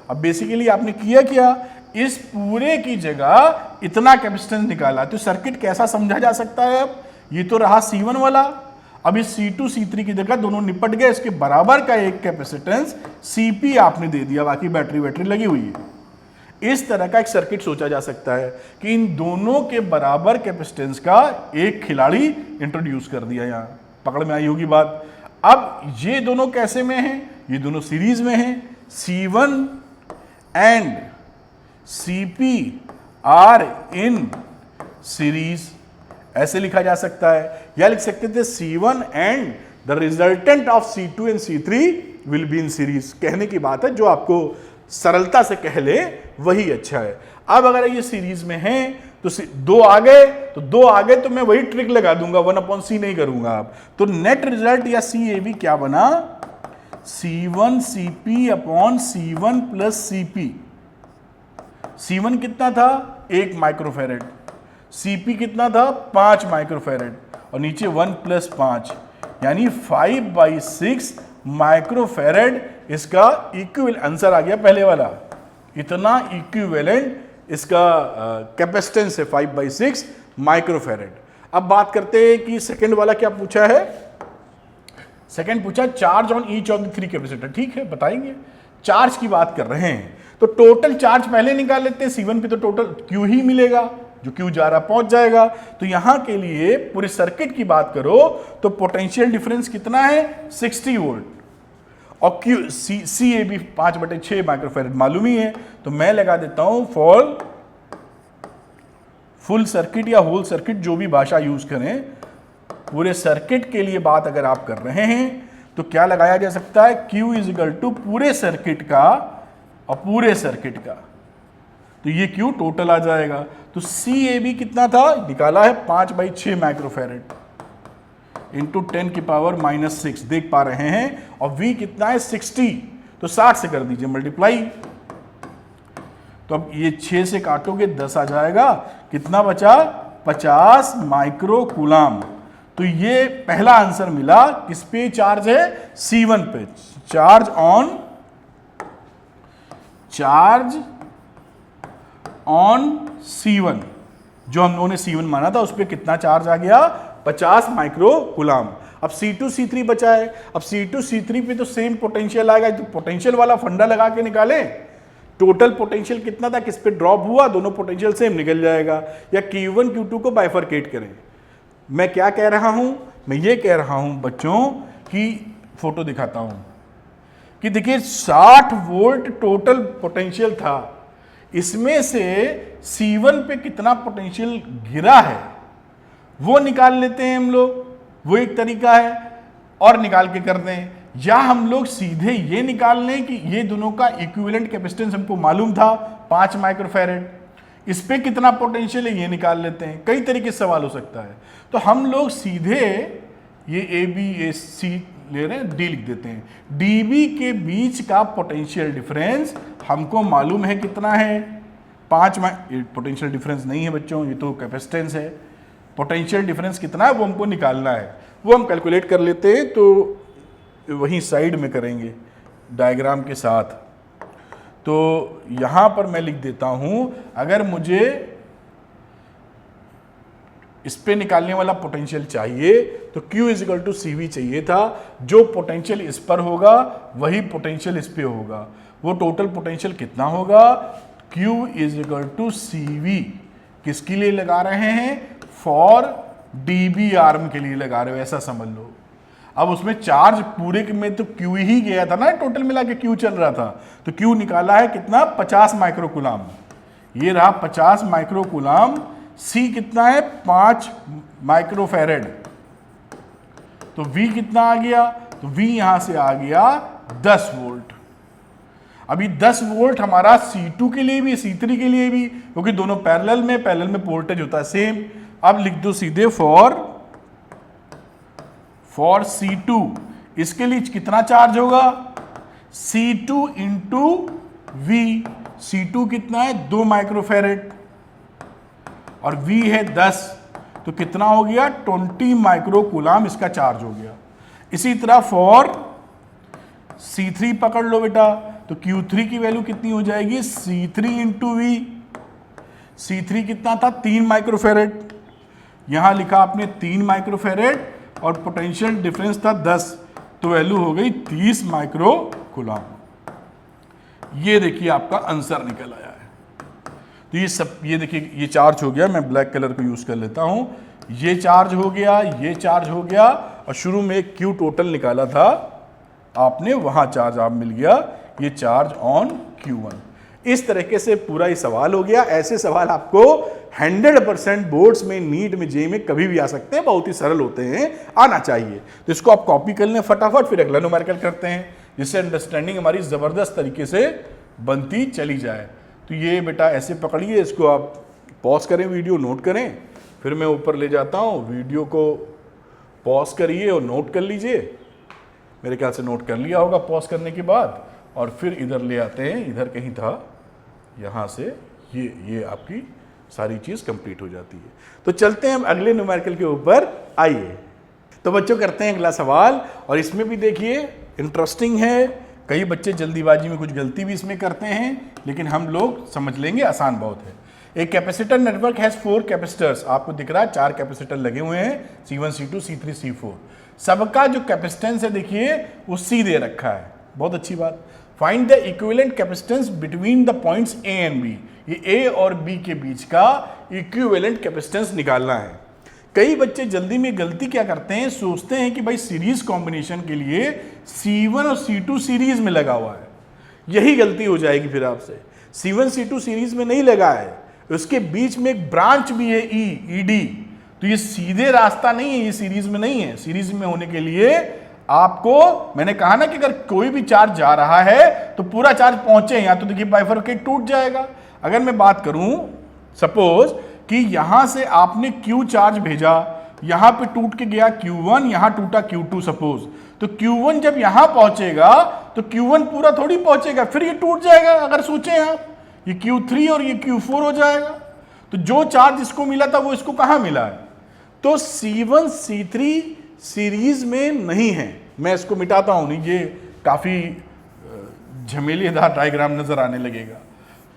अब बेसिकली आपने किया क्या, इस पूरे की जगह इतना कैपेसिटेंस निकाला। तो सर्किट कैसा समझा जा सकता है? अब ये तो रहा C1 वाला, अब इस C2 C3 की जगह दोनों निपट गए, इसके बराबर का एक कैपेसिटेंस Cp आपने दे दिया, बाकी बैटरी लगी हुई है। इस तरह का एक सर्किट सोचा जा सकता है कि इन दोनों के बराबर कैपेसिटेंस का एक खिलाड़ी इंट्रोड्यूस कर दिया। यहां पकड़ में आई होगी बात। अब ये दोनों कैसे में हैं? ये दोनों सीरीज में हैं। C1 and Cp are in series, ऐसे लिखा जा सकता है। या लिख सकते थे C1 and the resultant of C2 and C3 will be in series. कहने की बात है, जो आपको सरलता से कह ले वही अच्छा है। अब अगर ये सीरीज में है तो 2 आ गए, तो 2 आ गए तो मैं वही ट्रिक लगा दूंगा, 1/c नहीं करूंगा। अब तो नेट रिजल्ट या CAB क्या बना? C1 Cp upon C1 plus Cp। C1 कितना था? 1 माइक्रोफेरेड। Cp कितना था? 5 माइक्रोफेरेड। और नीचे 1 प्लस 5 यानी 5/6 माइक्रोफेरेड इसका इक्विवेलेंट आंसर आ गया पहले वाला। इतना इक्विवेलेंट इसका कैपेसिटेंस है 5/6 माइक्रोफेरेड। अब बात करते हैं कि सेकंड वाला क्या पूछा है। सेकंड पूछा charge on each of the 3 capacitor. ठीक है, बताएंगे। चार्ज की बात कर रहे हैं तो टोटल चार्ज पहले निकाल लेते हैं। C1 पे तो टोटल Q ही मिलेगा, जो Q जा रहा पहुंच जाएगा। तो यहां के लिए पूरे सर्किट की बात करो तो पोटेंशियल डिफरेंस कितना है? 60 वोल्ट। और CAB 5/6 माइक्रोफेरेड मालूम ही है। तो मैं लगा देता हूं फॉर फुल सर्किट या होल सर्किट, जो भी भाषा यूज करें, पूरे सर्किट के लिए बात अगर आप कर रहे हैं तो क्या लगाया जा सकता है? Q इज इक्वल टू पूरे सर्किट का और पूरे सर्किट का, तो ये Q टोटल आ जाएगा। तो CAB कितना था? निकाला है 5/6 माइक्रोफेरेड इंटू 10 की पावर -6, देख पा रहे हैं। और V कितना है? 60, तो 60 से कर दीजिए मल्टीप्लाई। तो अब ये 6 से काटोगे 10 आ जाएगा। कितना बचा? 50 माइक्रो कूलाम। तो ये पहला आंसर मिला। किस पे चार्ज है? C1 पे। चार्ज ऑन C1, जो हम लोगों ने C1 माना था, उस पर कितना चार्ज आ गया? 50 माइक्रो कूलाम। अब C2 C3 बचा है। अब C2 C3 पे तो सेम पोटेंशियल आएगा। तो पोटेंशियल वाला फंडा लगा के निकालें, टोटल पोटेंशियल कितना था, किस पे ड्रॉप हुआ, दोनों पोटेंशियल सेम निकल जाएगा। या Q1 Q2 को बाइफरकेट करें। मैं क्या कह रहा हूं? मैं ये कह रहा हूं बच्चों कि फोटो दिखाता हूं। कि देखिए 60 वोल्ट टोटल पोटेंशियल था, इसमें से C1 पे कितना पोटेंशियल गिरा है वो निकाल लेते हैं हम लोग, वो एक तरीका है, और निकाल के कर दें। या हम लोग सीधे ये निकाल लें कि ये दोनों का इक्विवेलेंट कैपेसिटेंस हमको मालूम था 5 माइक्रोफैरेड, इस पे कितना पोटेंशियल है ये निकाल लेते हैं। कई तरीके से सवाल हो सकता है, तो हम लोग सीधे ये ए बी ए सी ले रहे हैं, डी लिख देते हैं। डीबी के बीच का पोटेंशियल डिफरेंस हमको मालूम है कितना है 5 पोटेंशियल डिफरेंस नहीं है बच्चों, ये तो कैपेसिटेंस है। पोटेंशियल डिफरेंस कितना है वो हमको निकालना है, वो हम कैलकुलेट कर लेते हैं, तो वहीं साइड में करेंगे डायग्राम के साथ। तो यहां पर मैं लिख देता हूं, अगर मुझे इस पे निकालने वाला पोटेंशियल चाहिए तो Q इजिकल टू CV चाहिए था। जो पोटेंशियल इस पर होगा वही पोटेंशियल इस पे होगा। वो टोटल पोटेंशियल कितना होगा? Q is equal to CV। किसके लिए लगा रहे हैं? फॉर DB आर्म के लिए लगा रहे हो, ऐसा समझ लो। अब उसमें चार्ज पूरे में तो Q ही गया था ना, टोटल मिला के Q चल रहा था, तो Q निकाला है कितना? 50 माइक्रोकूलाम। ये रहा 50 माइक्रोकूलाम। C कितना है? 5 माइक्रोफैरेड। तो V कितना आ गया? तो V यहां से आ गया 10 वोल्ट। अभी 10 वोल्ट हमारा C2 के लिए भी, C3 के लिए भी, क्योंकि दोनों पैरेलल में वोल्टेज होता है सेम। अब लिख दो सीधे फॉर C2, इसके लिए कितना चार्ज होगा? C2 into V। C2 कितना है? 2 माइक्रोफैरेड और V है 10, तो कितना हो गया? 20 माइक्रोकूलाम इसका चार्ज हो गया। इसी तरह फॉर C3 पकड़ लो बेटा, तो Q3 की वैल्यू कितनी हो जाएगी? C3 into V। C3 कितना था? 3 माइक्रोफैरेड। यहां लिखा आपने 3 माइक्रोफैरेड और पोटेंशियल डिफरेंस था 10, तो वैल्यू हो गई 30 माइक्रोकूलाम। ये देखिए आपका आंसर निकल आया है। तो ये सब, ये देखिए ये चार्ज हो गया, मैं ब्लैक कलर को यूज कर लेता हूं। ये चार्ज हो गया, ये चार्ज हो गया, और शुरू में Q टोटल निकाला था आपने, वहां चार्ज आप मिल गया, ये चार्ज ऑन Q1। इस तरीके से पूरा ही सवाल हो गया। ऐसे सवाल आपको 100% बोर्ड्स में, नीट में, जेईई में कभी भी आ सकते हैं, बहुत ही सरल होते हैं, आना चाहिए। तो इसको आप कॉपी कर लें फटाफट, फिर अगला न्यूमेरिकल करते हैं, जिससे अंडरस्टैंडिंग हमारी जबरदस्त तरीके से बनती चली जाए। तो ये बेटा ऐसे पकड़िए, इसको आप पॉज करें, वीडियो नोट करें, फिर मैं ऊपर ले जाता हूँ, वीडियो को पॉज करिए और नोट कर लीजिए। मेरे ख्याल से नोट कर लिया होगा पॉज करने के बाद, और फिर इधर ले आते हैं, इधर कहीं था, यहाँ से ये आपकी सारी चीज़ कंप्लीट हो जाती है। तो चलते हैं हम अगले न्यूमेरिकल के ऊपर, आइए। तो बच्चों करते हैं अगला सवाल, और इसमें भी देखिए इंटरेस्टिंग है। कई बच्चे जल्दीबाजी में कुछ गलती भी इसमें करते हैं, लेकिन हम लोग समझ लेंगे, आसान बहुत है। एक कैपेसिटर नेटवर्क हैज 4 कैपेसिटर्स। आपको दिख रहा है 4 कैपेसिटर लगे हुए हैं, C1, C2, C3, C4। सबका जो कैपेसिटेंस है देखिए वो C दे रखा है, बहुत अच्छी बात। Find the equivalent capacitance between the points A and B। ये A और B के बीच का इक्विवेलेंट कैपेसिटेंस निकालना है। कई बच्चे जल्दी में गलती क्या करते हैं, सोचते हैं कि भाई सीरीज कॉम्बिनेशन के लिए C1 और C2 सीरीज में लगा हुआ है। यही गलती हो जाएगी फिर आपसे। C1 C2 सीरीज में नहीं लगा है, उसके बीच में एक ब्रांच भी है ED, तो ये सीधे रास्ता नहीं है, ये सीरीज में नहीं है। सीरीज में होने के लिए आपको, मैंने कहा ना कि अगर कोई भी चार्ज जा रहा है तो पूरा चार्ज पहुंचे, या तो देखिए बाइफरकेट टूट जाएगा। अगर मैं बात करूं सपोज कि यहां से आपने Q चार्ज भेजा, यहां पे टूट के गया Q1, यहां टूटा Q2 सपोज, तो Q1 जब यहां पहुंचेगा तो Q1 पूरा थोड़ी पहुंचेगा, फिर ये टूट जाएगा। अगर सोचें आप, ये Q3 और ये Q4 हो जाएगा। तो जो चार्ज इसको मिला था वो इसको कहां मिला है? तो C1 C3 सीरीज में नहीं है। मैं इसको मिटाता हूं, नहीं ये काफी झमेलेदार डायग्राम नजर आने लगेगा।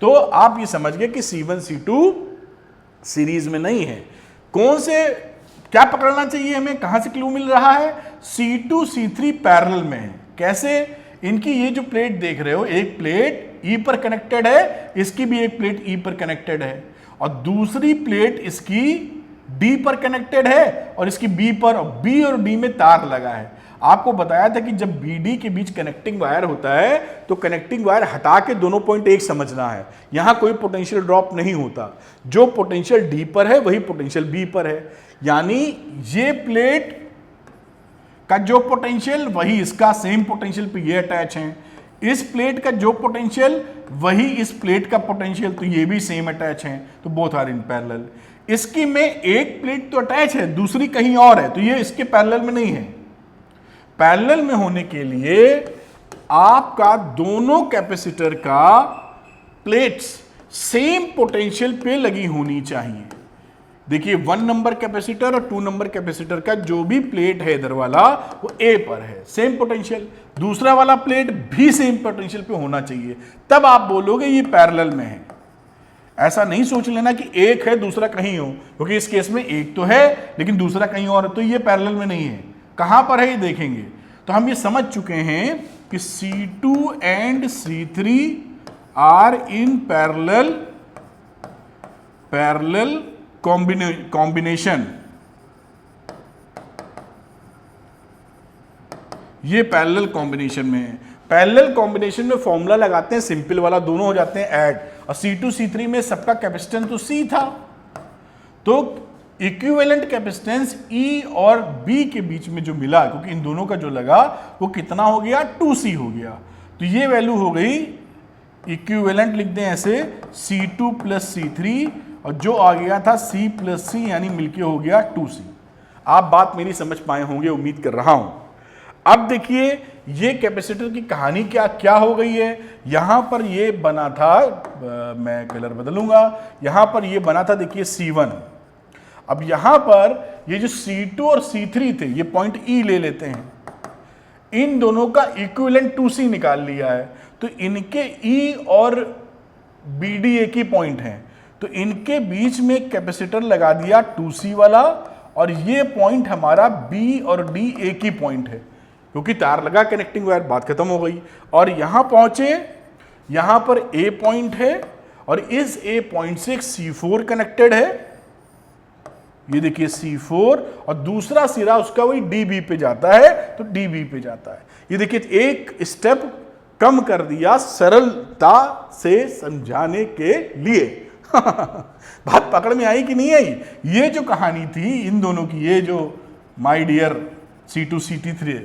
तो आप ये समझ गए कि C1 C2 सीरीज में नहीं है। कौन से, क्या पकड़ना चाहिए हमें, कहां से क्लू मिल रहा है? C2 C3 पैरेलल में है। कैसे? इनकी ये जो प्लेट देख रहे हो, एक प्लेट E पर कनेक्टेड है, इसकी भी एक प्लेट E पर कनेक्टेड है, और दूसरी प्लेट इसकी D पर कनेक्टेड है, और इसकी B पर, और B और D में तार लगा है। आपको बताया था कि जब BD के बीच कनेक्टिंग वायर होता है तो कनेक्टिंग वायर हटा के दोनों पॉइंट एक समझना है। यहां कोई पोटेंशियल ड्रॉप नहीं होता, जो पोटेंशियल D पर है वही पोटेंशियल B पर है, यानी ये प्लेट का जो पोटेंशियल वही इसका सेम पोटेंशियल पे ये अटैच है, इस प्लेट का जो पोटेंशियल वही इस प्लेट का पोटेंशियल, तो ये भी सेम अटैच है, तो बोथ आर इन पैरेलल। इसकी में एक प्लेट तो अटैच है, दूसरी कहीं और है, तो ये इसके पैरेलल में नहीं है। पैरेलल में होने के लिए आपका दोनों कैपेसिटर का प्लेट्स सेम पोटेंशियल पे लगी होनी चाहिए। देखिए 1 नंबर कैपेसिटर और 2 नंबर कैपेसिटर का जो भी प्लेट है इधर वाला वो A पर है, सेम पोटेंशियल, दूसरा वाला प्लेट भी सेम पोटेंशियल पे होना चाहिए, तब आप बोलोगे ये पैरेलल में है। ऐसा नहीं सोच लेना कि एक है दूसरा कहीं हो, क्योंकि इस केस में एक तो है लेकिन दूसरा कहीं और है, तो ये पैरेलल में नहीं है। कहां पर है ये देखेंगे। तो हम ये समझ चुके हैं कि C2 and C3 are in parallel combination. ये पैरेलल कॉम्बिनेशन में है। पैरेलल कॉम्बिनेशन में फॉर्मूला लगाते हैं सिंपल वाला, दोनों हो जाते हैं ऐड, और C2 C3 में सबका कैपेसिटेंस तो C था, तो इक्विवेलेंट कैपेसिटेंस E और B के बीच में जो मिला, क्योंकि इन दोनों का जो लगा वो कितना हो गया, 2C हो गया, तो ये वैल्यू हो गई इक्विवेलेंट, लिख दें ऐसे C2 प्लस C3, और जो आ गया था C प्लस C, यानी मिलके हो गया 2C। आप बात मेरी समझ पाए होंगे, उम्मीद कर रहा हूं। अब देखिए ये कैपेसिटर की कहानी क्या हो गई है। यहां पर ये बना था, मैं कलर बदलूंगा, यहां पर ये बना था, देखिए C1। अब यहां पर ये जो C2 और C3 थे, ये पॉइंट E ले लेते हैं, इन दोनों का इक्विवेलेंट 2C निकाल लिया है, तो इनके E और BD एक ही पॉइंट है, तो इनके बीच में कैपेसिटर लगा दिया 2C वाला, और ये पॉइंट हमारा B और D एक ही पॉइंट है, क्योंकि तार लगा कनेक्टिंग वायर, बात खत्म हो गई। और यहां पहुंचे, यहां पर A पॉइंट है, और इस A पॉइंट से एक C4 कनेक्टेड है, ये देखिए C4, और दूसरा सिरा उसका वही DB पे जाता है, तो DB पे जाता है। ये देखिए एक स्टेप कम कर दिया सरलता से समझाने के लिए। बात पकड़ में आई कि नहीं आई। ये जो कहानी थी इन दोनों की, ये जो माय डियर C2 C3,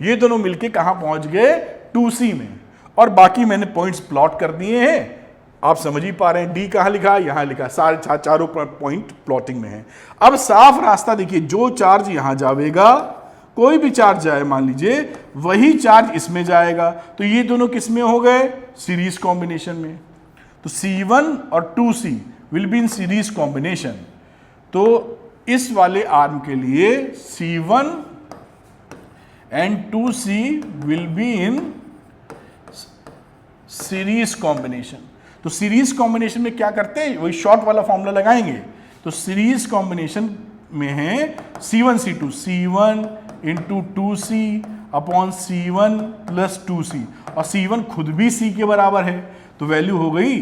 ये दोनों मिलके कहां पहुंच गए, 2C में, और बाकी मैंने पॉइंट्स प्लॉट कर दिए हैं, आप समझ ही पा रहे हैं। डी कहां लिखा, यहां लिखा, सारे चारों पॉइंट प्लॉटिंग में है। अब साफ रास्ता देखिए, जो चार्ज यहां जाएगा, कोई भी चार्ज जाए मान लीजिए, वही चार्ज इसमें जाएगा, तो ये दोनों किस में हो गए, सीरीज कॉम्बिनेशन में। तो C1 और 2C will be in series combination, तो इस वाले आर्म के लिए C1 and 2C will be in series combination. तो सीरीज कॉम्बिनेशन में क्या करते हैं, वही शॉर्ट वाला फॉर्मूला लगाएंगे। तो सीरीज कॉम्बिनेशन में है C1 into 2C upon C1 plus 2C, और C1 खुद भी C के बराबर है, तो वैल्यू हो गई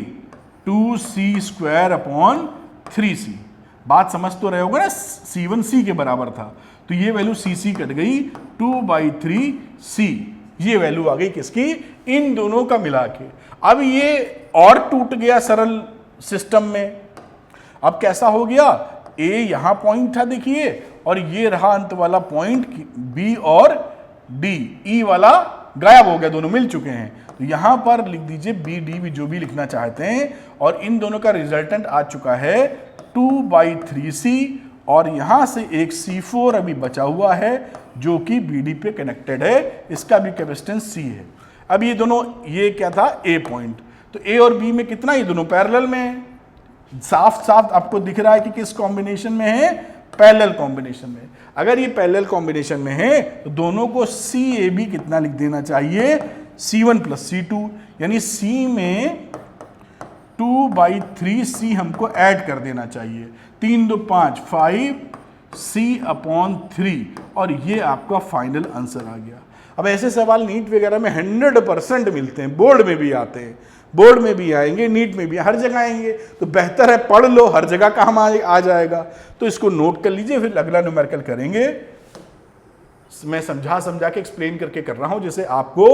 2C स्क्वायर अपॉन 3C। बात समझ तो रहे होगा ना, C1 C के बराबर था, तो ये वैल्यू C कट गई, 2/3C, ये वैल्यू आ गई किसकी, इन दोनों का मिला के। अब ये और टूट गया सरल सिस्टम में। अब कैसा हो गया, A यहां पॉइंट था देखिए, और ये रहा अंत वाला पॉइंट B और D, E वाला गायब हो गया, दोनों मिल चुके हैं। तो यहां पर लिख दीजिए BD भी, जो भी लिखना चाहते हैं, और इन दोनों का रिजल्टेंट आ चुका है 2/3C, और यहां से एक C4 अभी बचा हुआ है जो कि BD पे कनेक्टेड है, इसका भी कैपेसिटेंस C है। अब ये दोनों, ये क्या था, A पॉइंट, तो A और B में कितना, ये दोनों पैरेलल में है। साफ साफ आपको दिख रहा है कि किस कॉम्बिनेशन में है, पैरेलल कॉम्बिनेशन में। अगर ये पैरेलल कॉम्बिनेशन में है तो दोनों को CAB कितना लिख देना चाहिए, C1 प्लस C2, यानी C में 2/3C हमको ऐड कर देना चाहिए, 3 2 5 5C अपॉन 3, और ये आपका फाइनल आंसर आ गया। अब ऐसे सवाल नीट वगैरह में 100% मिलते हैं, बोर्ड में भी आते हैं, बोर्ड में भी आएंगे, नीट में भी, हर जगह आएंगे, तो बेहतर है पढ़ लो, हर जगह काम आ जाएगा। तो इसको नोट कर लीजिए, फिर अगला न्यूमेरिकल करेंगे। मैं समझा के एक्सप्लेन करके कर रहा हूं, जिससे आपको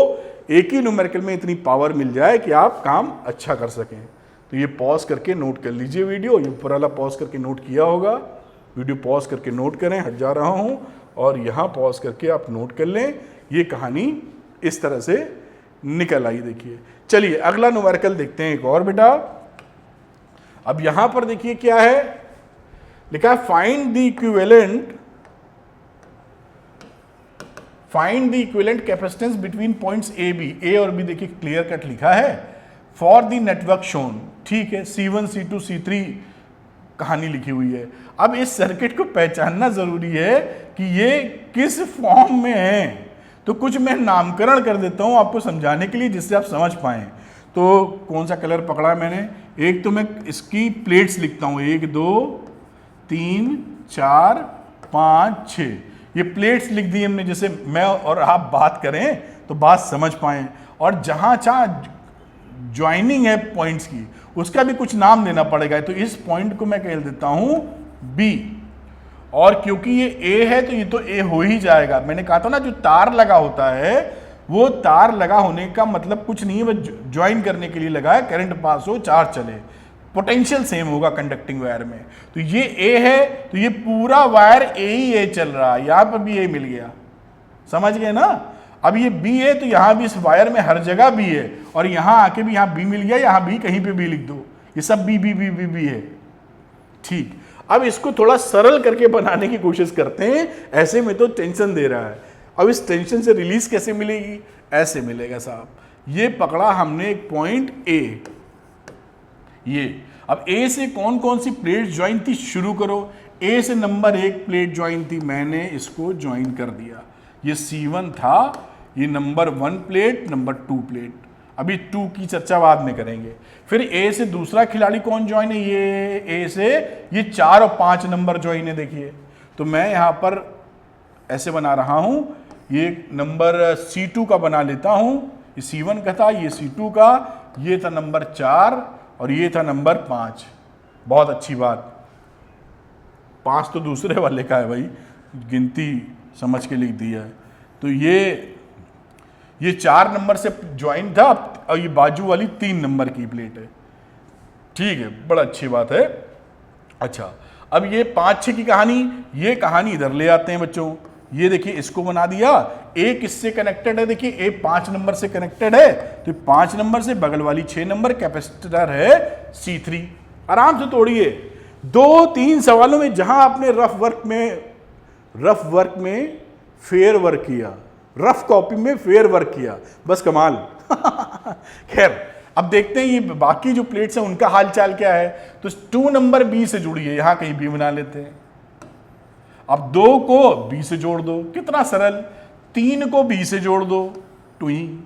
एक ही न्यूमेरिकल में इतनी पावर मिल जाए कि आप काम अच्छा कर सकें। तो ये पॉज करके नोट कर लीजिए वीडियो, ये ऊपर वाला पॉज करके नोट किया होगा, वीडियो पॉज करके नोट करें, हट जा रहा हूं, और यहाँ पॉज करके आप नोट कर लें। ये कहानी इस तरह से निकल आई। देखिए, चलिए अगला न्यूमेरिकल देखते हैं एक और बेटा। अब यहां पर देखिए क्या है लिखा है, find the equivalent capacitance between points A B. A और बी देखिए क्लियर कट लिखा है, फॉर द नेटवर्क शोन। ठीक है, C1 C2 C3 कहानी लिखी हुई है। अब इस सर्किट को पहचानना जरूरी है कि ये किस फॉर्म में है। तो कुछ मैं नामकरण कर देता हूं आपको समझाने के लिए, जिससे आप समझ पाएं। तो कौन सा कलर पकड़ा है मैंने? एक तो मैं इसकी प्लेट्स लिखता हूं, 1 2 3 4 5 6, ये प्लेट्स लिख दी हमने, जैसे मैं और आप बात करें तो बात समझ पाएं। और जहां ज्वाइनिंग है पॉइंट्स की, उसका भी कुछ नाम देना पड़ेगा। तो इस पॉइंट को मैं कह देता हूं बी, और क्योंकि ये ए है तो ये तो ए हो ही जाएगा। मैंने कहा था ना, जो तार लगा होता है वो तार लगा होने का मतलब कुछ नहीं है, वो ज्वाइन करने के लिए लगा है, करंट पास हो, चार्ज चले, पोटेंशियल सेम होगा कंडक्टिंग वायर में। तो ये ए है तो ये पूरा वायर ए ही ए चल रहा है, यहां पर भी ए मिल गया, समझ गए ना। अब ये बी है तो यहां भी इस वायर में हर जगह बी है, और यहां आके भी यहां बी मिल गया, यहां भी कहीं पे भी लिख दो, ये सब B B B B B है। ठीक, अब इसको थोड़ा सरल करके बनाने की कोशिश करते हैं, ऐसे में तो टेंशन दे रहा है। अब इस टेंशन से रिलीज कैसे मिलेगी? ऐसे मिलेगा साहब, ये पकड़ा हमने एक पॉइंट ए, ये अब ए से कौन कौन सी प्लेट ज्वाइन थी शुरू करो। ए से नंबर 1 प्लेट ज्वाइन थी, मैंने इसको ज्वाइन कर दिया, ये C1 था, ये नंबर 1 प्लेट, नंबर 2 प्लेट। अभी 2 की चर्चा बाद में करेंगे। फिर ए से दूसरा खिलाड़ी कौन ज्वाइन है? ये ए से ये 4 और 5 नंबर ज्वाइन है। देखिए, तो मैं यहां पर ऐसे बना रहा हूं, ये नंबर C2 का बना लेता हूं, ये C1 का था, ये C2 का, ये था नंबर 4 और ये था नंबर 5। बहुत अच्छी बात, 5 तो दूसरे वाले का है भाई, गिनती समझ के लिख दिया है। तो ये 4 नंबर से ज्वाइन था, और ये बाजू वाली 3 नंबर की प्लेट है। ठीक है, बड़ा अच्छी बात है। अच्छा, अब ये 5-6 की कहानी, ये कहानी इधर ले आते हैं बच्चों। ये देखिए, इसको बना दिया, ए किससे कनेक्टेड है? देखिए, ए 5 नंबर से कनेक्टेड है, तो 5 नंबर से बगल वाली 6 नंबर कैपेसिटर है C3। आराम से तोड़िए। 2-3 सवालों में जहां आपने रफ वर्क में फेयर वर्क किया, रफ कॉपी में फेयर वर्क किया, बस कमाल। खैर, अब देखते हैं ये बाकी जो प्लेट्स हैं उनका हाल चाल क्या है। तो 2 नंबर बी से जुड़ी है, यहां कहीं बी बना लेते हैं। अब 2 को बी से जोड़ दो, कितना सरल। 3 को बी से जोड़ दो, टुई।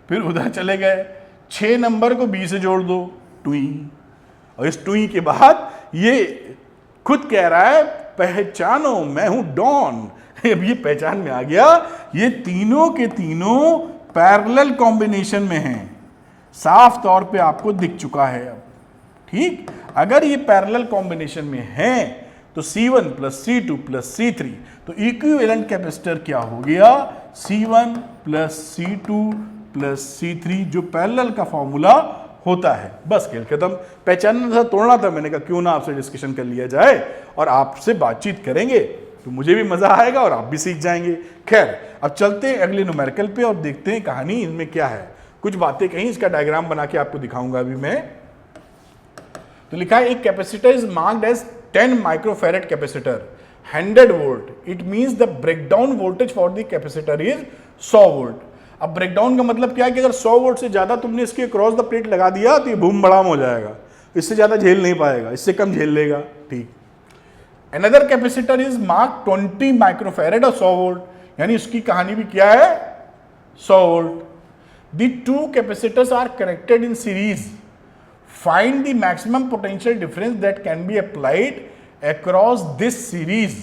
फिर उधर चले गए, 6 नंबर को बी से जोड़ दो, टुई। और इस टुई के बाद ये खुद कह रहा है, पहचानो मैं हूं डॉन। अब ये पहचान में आ गया, ये तीनों के तीनों पैरेलल कॉम्बिनेशन में हैं, साफ तौर पे आपको दिख चुका है अब। ठीक, अगर ये पैरेलल कॉम्बिनेशन में हैं तो C1 plus C2 plus C3, तो इक्विवेलेंट कैपेसिटर क्या हो गया? C1 plus C2 plus C3, जो पैरेलल का फॉर्मूला होता है। बस खेल खत्म। पहचानना था, तोड़ना था, मैंने कहा क्यों ना आपसे डिस्कशन कर लिया जाए और आपसे बातचीत करेंगे तो मुझे भी मजा आएगा और आप भी सीख जाएंगे। खैर, अब चलते हैं अगले न्यूमेरिकल पे और देखते हैं कहानी इनमें क्या है। कुछ बातें कहीं, इसका डायग्राम बना के आपको दिखाऊंगा अभी मैं। तो लिखा है, एक capacitor is marked as 10 microfarad capacitor, 100 volt. It means the breakdown voltage for the capacitor is 100 volt. अब ब्रेकडाउन का मतलब क्या है कि अगर 100 वोल्ट से ज्यादा तुमने इसके क्रॉस द प्लेट लगा दिया तो ये बूम बड़ाम हो जाएगा, इससे ज्यादा झेल नहीं पाएगा, इससे कम झेल लेगा। ठीक, another capacitor is mark 20 microfarad और 100 वोल्ट, यानी उसकी कहानी भी क्या है? 100 volt. The 2 capacitors are connected in series, find the maximum potential difference that can be applied across this series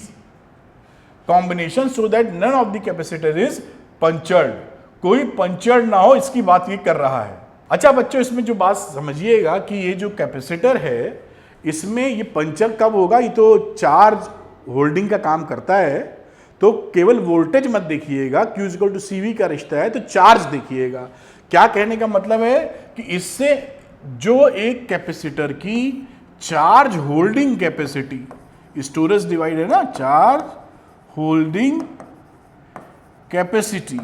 combination so that none of the capacitor is punctured. कोई punctured ना हो, इसकी बात ये कर रहा है। अच्छा बच्चों, इसमें जो बात समझिएगा कि ये जो कैपेसिटर है, इसमें ये पंचर कब होगा? ये तो चार्ज होल्डिंग का काम करता है, तो केवल वोल्टेज मत देखिएगा, Q इक्वल टू CV का रिश्ता है, तो चार्ज देखिएगा। क्या कहने का मतलब है कि इससे जो एक कैपेसिटर की charge holding capacity, storage divide है ना, charge holding capacity,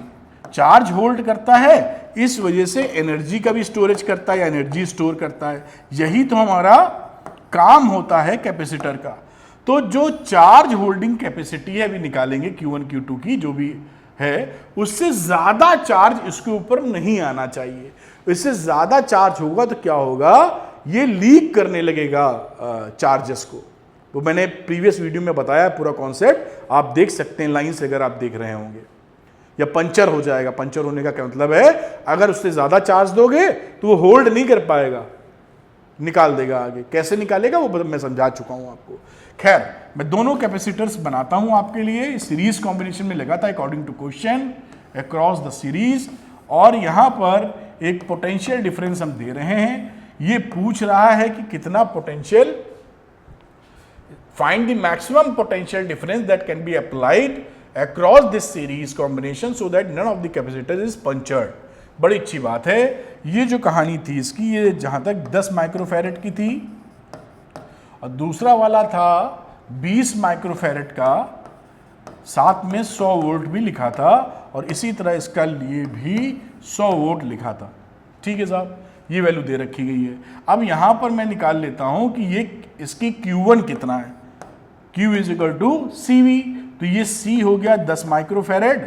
charge hold करता है, इस वजह से एनर्जी का भी स्टोरेज करता है या एनर्जी स्टोर करता है। यही तो हमारा काम होता है कैपेसिटर का। तो जो चार्ज होल्डिंग कैपेसिटी है अभी निकालेंगे Q1 Q2 की जो भी है, उससे ज्यादा चार्ज इसके ऊपर नहीं आना चाहिए। इससे ज्यादा चार्ज होगा तो क्या होगा, ये लीक करने लगेगा चार्जेस को। वो मैंने प्रीवियस वीडियो में बताया पूरा कॉन्सेप्ट, आप देख सकते हैं लाइन से अगर आप देख रहे होंगे। या पंचर हो जाएगा। पंचर होने का क्या मतलब है, अगर उससे ज्यादा चार्ज दोगे तो वो होल्ड नहीं कर पाएगा, निकाल देगा आगे। कैसे निकालेगा वो मैं समझा चुका हूं आपको। खैर, मैं दोनों कैपेसिटर्स बनाता हूं आपके लिए, सीरीज कॉम्बिनेशन में लगा था according to question across the series. और यहां पर एक पोटेंशियल डिफरेंस हम दे रहे हैं। ये पूछ रहा है कि कितना potential, find the maximum potential difference that can be applied across this series combination so that none of the capacitor is punctured। बड़ी अच्छी बात है। ये जो कहानी थी इसकी, ये जहां तक 10 माइक्रोफैरेड की थी और दूसरा वाला था 20 माइक्रोफैरेड का, साथ में 100 वोल्ट भी लिखा था और इसी तरह इसका लिए भी 100 वोल्ट लिखा था। ठीक है साहब, ये वैल्यू दे रखी गई है। अब यहां पर मैं निकाल लेता हूं कि ये इसकी Q1 कितना है। Q is equal to CV, तो ये C हो गया 10 माइक्रोफैरेड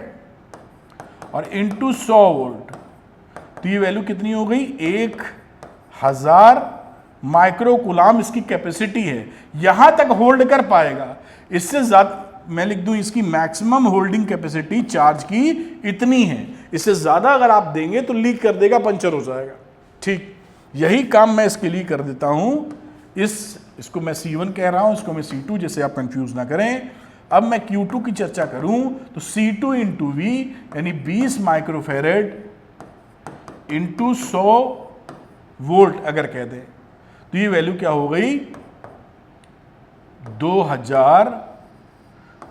और इंटू 100 वोल्ट, तो ये वैल्यू कितनी हो गई, 1000 माइक्रोकुलाम इसकी कैपेसिटी है। यहां तक होल्ड कर पाएगा। इससे ज्यादा मैं लिख दूं, इसकी मैक्सिमम होल्डिंग कैपेसिटी चार्ज की इतनी है। इससे ज्यादा अगर आप देंगे तो लीक कर देगा, पंचर हो जाएगा। ठीक, यही काम मैं इसके लिए कर देता हूं। इसको मैं C1 कह रहा हूं, इसको मैं C2, जैसे आप कंफ्यूज ना करें। अब मैं Q2 की चर्चा करूं तो C2 इंटू V यानी 20 माइक्रोफैरेड इंटू 100 वोल्ट अगर कह दें तो ये वैल्यू क्या हो गई, 2000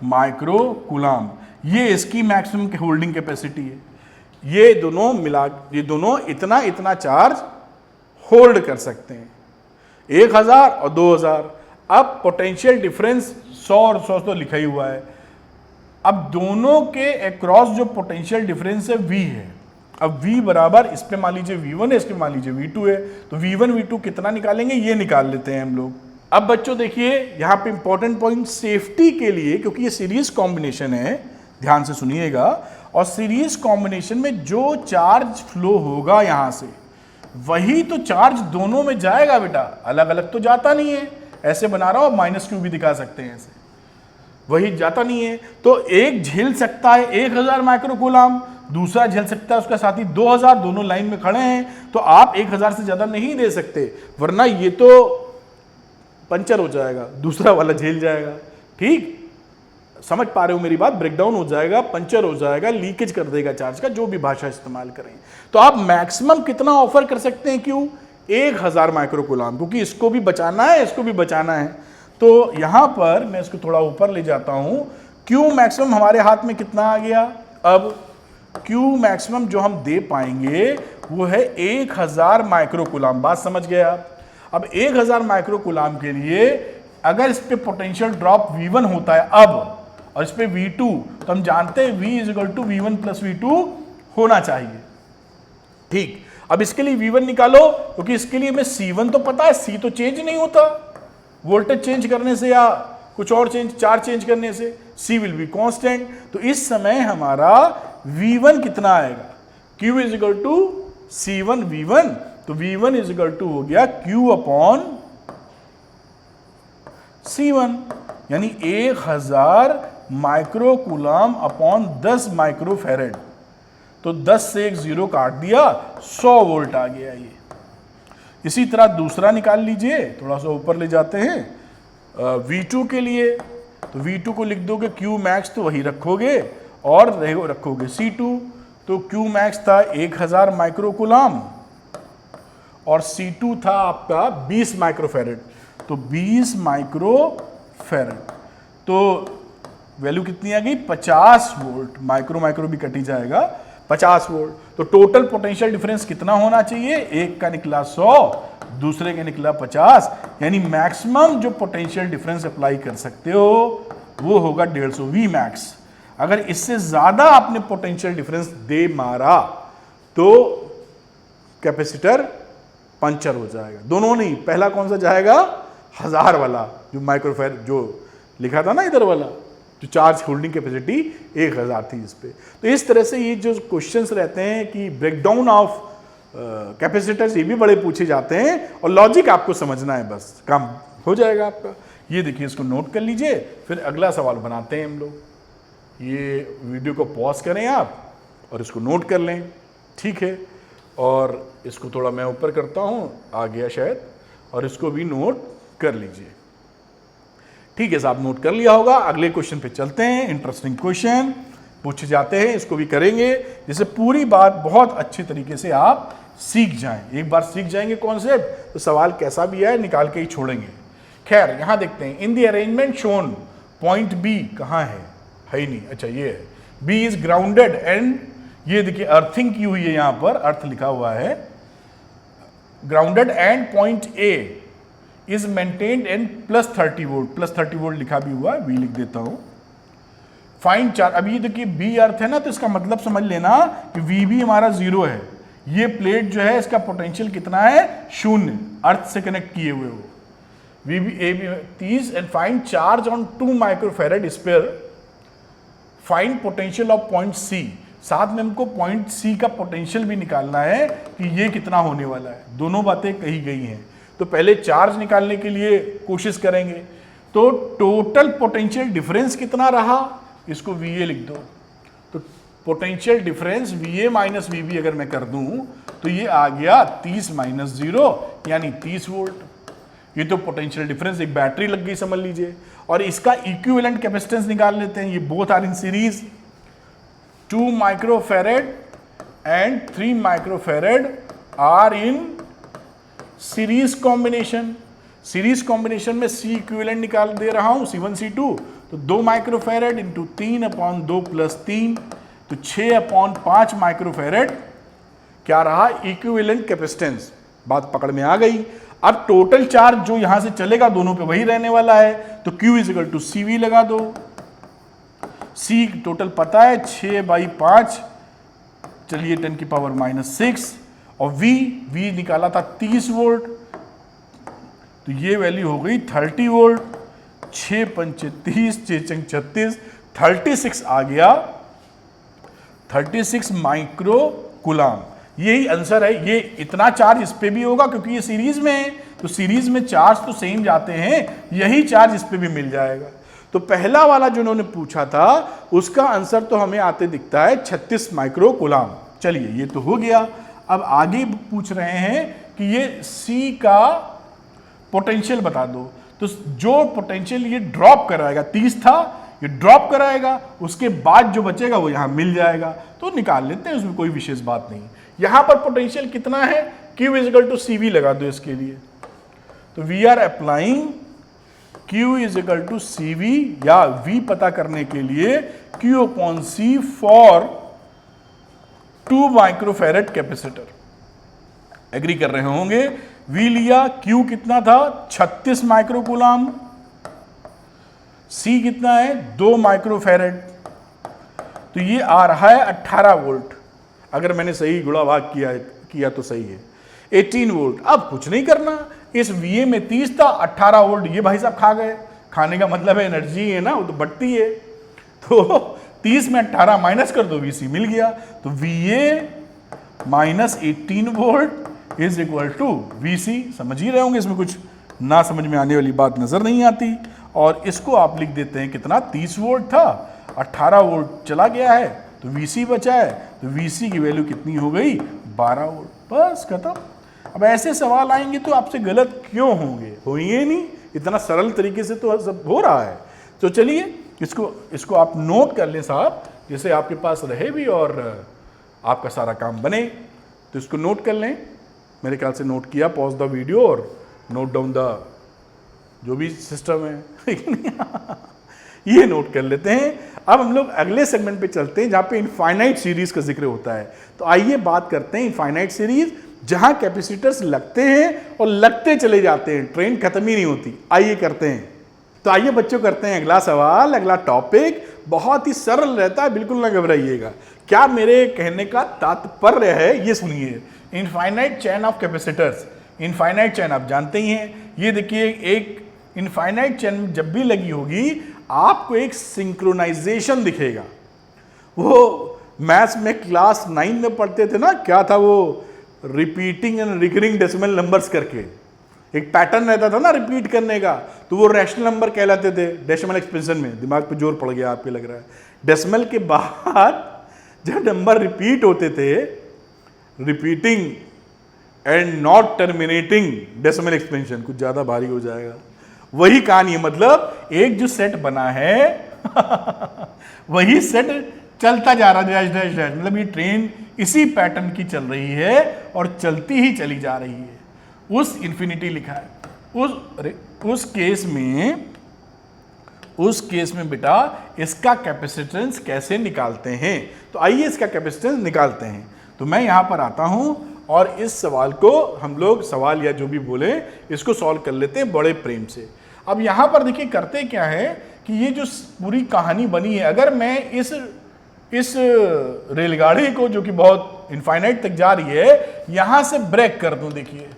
माइक्रोकुलाम। ये इसकी मैक्सिमम होल्डिंग कैपेसिटी है। ये दोनों इतना चार्ज होल्ड कर सकते हैं, 1000 और 2000। अब पोटेंशियल डिफरेंस 100 और 100 तो लिखा ही हुआ है। अब दोनों के अक्रॉस जो पोटेंशियल डिफरेंस है V है। अब V बराबर, इस पे मान लीजिए V1 है, इस पे मान लीजिए V2 है, तो V1 V2 कितना निकालेंगे, ये निकाल लेते हैं हम लोग। अब बच्चों देखिए यहां पे इंपॉर्टेंट पॉइंट सेफ्टी के लिए, क्योंकि ये सीरीज कॉम्बिनेशन है, ध्यान से सुनिएगा। और सीरीज कॉम्बिनेशन में जो चार्ज फ्लो होगा यहां से, वही तो चार्ज दोनों में जाएगा बेटा, अलग अलग तो जाता नहीं है। ऐसे बना रहा हूं, -Q भी दिखा सकते हैं ऐसे, वही जाता नहीं है। तो एक झेल सकता है 1000 माइक्रोकुलाम, दूसरा झेल सकता है उसका साथी 2000, दोनों लाइन में खड़े हैं। तो आप 1000 से ज्यादा नहीं दे सकते, वरना ये तो पंचर हो जाएगा, दूसरा वाला झेल जाएगा। ठीक, समझ पा रहे हो मेरी बात, ब्रेकडाउन हो जाएगा, पंचर हो जाएगा, लीकेज कर देगा चार्ज का, जो भी भाषा इस्तेमाल करें। तो आप मैक्सिमम कितना ऑफर कर सकते हैं, क्यों, 1000 माइक्रोकुलाम, क्योंकि इसको भी बचाना है, इसको भी बचाना है। तो यहां पर मैं इसको थोड़ा ऊपर ले जाता हूं। Q मैक्सिमम हमारे हाथ में कितना आ गया, अब Q मैक्सिमम जो हम दे पाएंगे वो है 1000 माइक्रोकुलाम। बात समझ गए आप। अब 1000 माइक्रोकुलाम के लिए अगर इस पे पोटेंशियल ड्रॉप V1 होता है अब, और इस पे V2, तो हम जानते हैं V is equal to V1 plus V2 होना चाहिए। ठीक, अब इसके लिए V1 निकालो, क्योंकि इसके लिए मैं C1 तो पता है, C तो चेंज नहीं होता वोल्टेज चेंज करने से या कुछ और चार्ज चेंज करने से, C विल बी कांस्टेंट। तो इस समय हमारा V1 कितना आएगा, Q is equal to C1 V1, तो V1 इज इक्वल टू हो गया Q अपॉन C1, यानी 1000 माइक्रोकुलाम अपॉन 10 माइक्रोफैरेड। तो 10 से एक 0 काट दिया, 100 वोल्ट आ गया ये। इसी तरह दूसरा निकाल लीजिए, थोड़ा सा ऊपर ले जाते हैं V2 के लिए। तो V2 को लिख दोगे Q मैक्स, तो वही रखोगे और रखोगे C2। तो Q मैक्स था 1000 माइक्रोकुलाम और C2 था आपका 20 माइक्रोफैरेड, तो 20 माइक्रोफैरेड। तो वैल्यू कितनी आ गई 50 वोल्ट, माइक्रो माइक्रो भी कटी जाएगा, 50 वोल्ट। तो टोटल पोटेंशियल डिफरेंस कितना होना चाहिए, एक का निकला 100, दूसरे का निकला 50, यानी मैक्सिमम जो पोटेंशियल डिफरेंस अप्लाई कर सकते हो वो होगा 150 वी मैक्स। अगर इससे ज्यादा आपने पोटेंशियल डिफरेंस दे मारा तो कैपेसिटर पंचर हो जाएगा। दोनों नहीं, पहला कौन सा जाएगा, 1000 वाला, जो माइक्रोफेराड जो लिखा था ना इधर वाला, जो चार्ज होल्डिंग कैपेसिटी 1000 थी इस पे। तो इस तरह से ये जो क्वेश्चंस रहते हैं कि ब्रेकडाउन ऑफ कैपेसिटर्स, ये भी बड़े पूछे जाते हैं, और लॉजिक आपको समझना है, बस काम हो जाएगा आपका। ये देखिए, इसको नोट कर लीजिए, फिर अगला सवाल बनाते हैं हम लोग। ये वीडियो को पॉज करें आप और इसको नोट कर लें, ठीक है। और इसको थोड़ा मैं ऊपर करता हूँ, आ गया शायद, और इसको भी नोट कर लीजिए, ठीक है साहब, नोट कर लिया होगा। अगले क्वेश्चन पे चलते हैं। इंटरेस्टिंग क्वेश्चन पूछे जाते हैं, इसको भी करेंगे, जिससे पूरी बात बहुत अच्छी तरीके से आप सीख जाएं। एक बार सीख जाएंगे कॉन्सेप्ट तो सवाल कैसा भी है निकाल के ही छोड़ेंगे। खैर, यहां देखते हैं, in the arrangement shown point B कहां है ही नहीं, अच्छा ये है, बी इज ग्राउंडेड एंड, ये देखिए अर्थिंग की हुई है, यहां पर अर्थ लिखा हुआ है, grounded and point A is maintained and +30 volt, +30 volt लिखा भी हुआ है, वी लिख देता हूं। फाइंड चार्ज, अभी ये देखिए बी अर्थ है ना, तो इसका मतलब समझ लेना कि वी भी हमारा 0 है। ये प्लेट जो है इसका पोटेंशियल कितना है, 0, अर्थ से कनेक्ट किए हुए हो। V B A 30 and find charge on 2 microfarad sphere, find potential of point C, साथ में हमको पॉइंट सी का पोटेंशियल भी निकालना है कि ये कितना होने वाला है। दोनों बातें कही गई हैं, तो पहले चार्ज निकालने के लिए कोशिश करेंगे। तो टोटल पोटेंशियल डिफरेंस कितना रहा, इसको VA लिख दो। तो potential difference VA minus VB अगर मैं कर दूं तो ये आ गया 30 माइनस 0 यानी 30 वोल्ट। ये तो पोटेंशियल डिफरेंस, एक बैटरी लग गई समझ लीजिए। और इसका इक्विवेलेंट कैपेसिटेंस निकाल लेते हैं, ये both are in series, 2 microfarad and 3 microfarad are in series combination. Series combination में C इक्विवेलेंट निकाल दे रहा हूं, C1 C2, तो 2 माइक्रोफेरेड इंटू 3/2 प्लस 3, तो 6/5 माइक्रोफेरेड क्या रहा, इक्विवेलेंट कैपेसिटेंस। बात पकड़ में आ गई। अब टोटल चार्ज जो यहां से चलेगा दोनों पे वही रहने वाला है, तो Q = CV लगा दो। C टोटल पता है 6/5, चलिए 10⁻⁻6, और V निकाला था 30 वोल्ट, तो ये वैल्यू हो गई 30 वोल्ट। 6 पंचे 30, 6 चंग 36, 36 आ गया, 36 माइक्रो कूलाम। यही आंसर है। ये इतना चार्ज इस पे भी होगा क्योंकि ये सीरीज में है, तो सीरीज में चार्ज तो सेम जाते हैं, यही चार्ज इस पे भी मिल जाएगा। तो पहला वाला जो उन्होंने पूछा था उसका आंसर तो हमें आते दिखता है 36 माइक्रो कूलाम। चलिए ये तो हो गया। अब आगे पूछ रहे हैं कि ये C का पोटेंशियल बता दो। तो जो पोटेंशियल ये ड्रॉप कराएगा, 30 था, ये ड्रॉप कराएगा, उसके बाद जो बचेगा वो यहां मिल जाएगा, तो निकाल लेते हैं, उसमें कोई विशेष बात नहीं। यहां पर पोटेंशियल कितना है, Q = CV लगा दो इसके लिए। तो we are applying Q = CV, या V पता करने के लिए Q/C for 2 microfarad capacitor. Agree कर रहे होंगे। V लिया, Q कितना था 36 माइक्रोकूलाम, C कितना है 2 माइक्रोफेरेड, तो ये आ रहा है 18 वोल्ट। अगर मैंने सही गुणा भाग किया तो सही है, 18 वोल्ट। अब कुछ नहीं करना, इस VA में 30 था, 18 वोल्ट ये भाई साहब खा गए। खाने का मतलब है एनर्जी है ना, वो तो बढ़ती है, तो 30 में 18 माइनस कर दो, VC मिल गया। तो VA minus 18 volt is equal to VC। समझ ही रहे होंगे, इसमें कुछ ना समझ में आने वाली बात नजर नहीं आती। और इसको आप लिख देते हैं कितना, 30 वोल्ट था, 18 वोल्ट चला गया है, तो VC बचा है, तो VC की वैल्यू कितनी हो गई 12 वोल्ट। बस खत्म। अब ऐसे सवाल आएंगे तो आपसे गलत क्यों होंगे नहीं, इतना सरल तरीके से तो सब हो रहा है। तो चलिए इसको आप नोट कर लें साहब, जैसे आपके पास रहे भी और आपका सारा काम बने। तो इसको नोट कर लें, मेरे ख्याल से नोट किया, पॉज द वीडियो और नोट डाउन द जो भी सिस्टम है ये नोट कर लेते हैं। अब हम लोग अगले सेगमेंट पे चलते हैं जहां पे इनफाइनाइट सीरीज का जिक्र होता है। तो आइए बात करते हैं इनफाइनाइट सीरीज, जहां कैपेसिटर्स लगते हैं और लगते चले जाते हैं, ट्रेन खत्म ही नहीं होती। आइए करते हैं। तो आइए बच्चों करते हैं अगला सवाल। अगला टॉपिक बहुत ही सरल रहता है, बिल्कुल ना घबराइएगा। क्या मेरे कहने का तात्पर्य है ये सुनिए। Infinite chain of capacitors, infinite chain आप जानते ही हैं। ये देखिए, एक इनफाइनाइट चेन जब भी लगी होगी आपको एक सिंक्रोनाइजेशन दिखेगा। वो मैथ्स में क्लास 9 में पढ़ते थे ना, क्या था वो, repeating and recurring decimal numbers करके एक पैटर्न रहता था ना रिपीट करने का, तो वो रैशनल नंबर कहलाते थे डेसिमल एक्सपेंशन में। दिमाग पे जोर पड़ गया आपके, लग रहा है। डेसिमल के बाद जब नंबर रिपीट होते थे, repeating and not terminating decimal expansion, कुछ ज्यादा भारी हो जाएगा। वही कहानी है, मतलब एक जो सेट बना है वही सेट चलता जा रहा है, डैश डैश डैश, मतलब ये ट्रेन इसी पैटर्न की चल रही है और चलती ही चली जा रही है। उस इंफिनिटी लिखा है। उस केस में बेटा इसका कैपेसिटेंस कैसे निकालते हैं। तो आइए इसका कैपेसिटेंस निकालते हैं। तो मैं यहां पर आता हूं और इस सवाल को हम लोग, सवाल या जो भी बोले, इसको सॉल्व कर लेते हैं बड़े प्रेम से। अब यहां पर देखिए करते क्या है कि ये जो पूरी कहानी बनी है, अगर मैं इस रेलगाड़ी को, जो कि बहुत इनफाइनाइट तक जा रही है, यहां से ब्रेक कर दूं, देखिए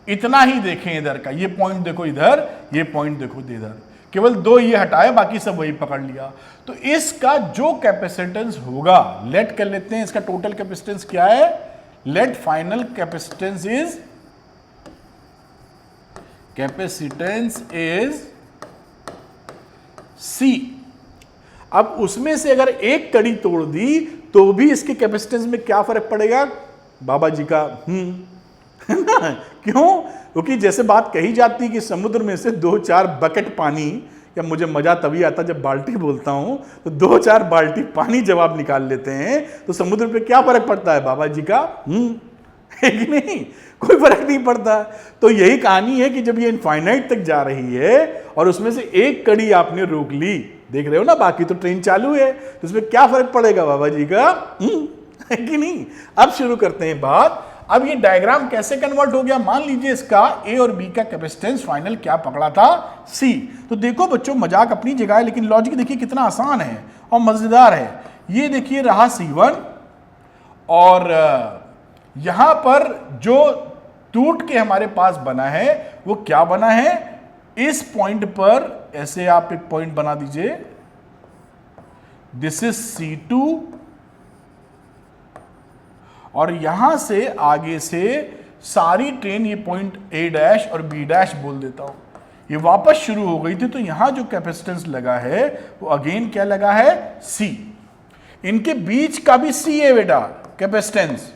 इतना ही देखें इधर का, ये पॉइंट देखो इधर, ये पॉइंट देखो इधर, केवल 2 ये हटाए, बाकी सब वही पकड़ लिया। तो इसका जो कैपेसिटेंस होगा, लेट कर लेते हैं इसका टोटल कैपेसिटेंस क्या है। Let final capacitance is C। अब उसमें से अगर एक कड़ी तोड़ दी तो भी इसके कैपेसिटेंस में क्या फर्क पड़ेगा बाबा जी का, क्यों? क्योंकि जैसे बात कही जाती है कि समुद्र में से 2-4 बकेट पानी, या मुझे मजा तभी आता जब बाल्टी बोलता हूं, तो 2-4 बाल्टी पानी जब आप निकाल लेते हैं तो समुद्र पे क्या फर्क पड़ता है बाबा जी का, है कि नहीं? कोई फर्क नहीं पड़ता। तो यही कहानी है कि जब ये इनफाइनाइट तक जा रही है और उसमें से एक कड़ी आपने रोक ली, देख रहे हो ना, बाकी तो ट्रेन चालू है, तो उसमें क्या फर्क पड़ेगा बाबा जी का, है कि नहीं? अब शुरू करते हैं बात। अब ये डायग्राम कैसे कन्वर्ट हो गया। मान लीजिए इसका ए और बी का कैपेसिटेंस फाइनल क्या पकड़ा था, सी। तो देखो बच्चों, मजाक अपनी जगह है, लेकिन लॉजिक देखिए कितना आसान है और मजेदार है। ये देखिए रहा C1, और यहां पर जो टूट के हमारे पास बना है वो क्या बना है, इस पॉइंट पर ऐसे आप एक पॉइंट बना दीजिए, दिस इज C2, और यहां से आगे से सारी ट्रेन, ये पॉइंट A' और B' बोल देता हूं, ये वापस शुरू हो गई थी। तो यहां जो कैपेसिटेंस लगा है वो अगेन क्या लगा है, C। इनके बीच का भी C है बेटा कैपेसिटेंस,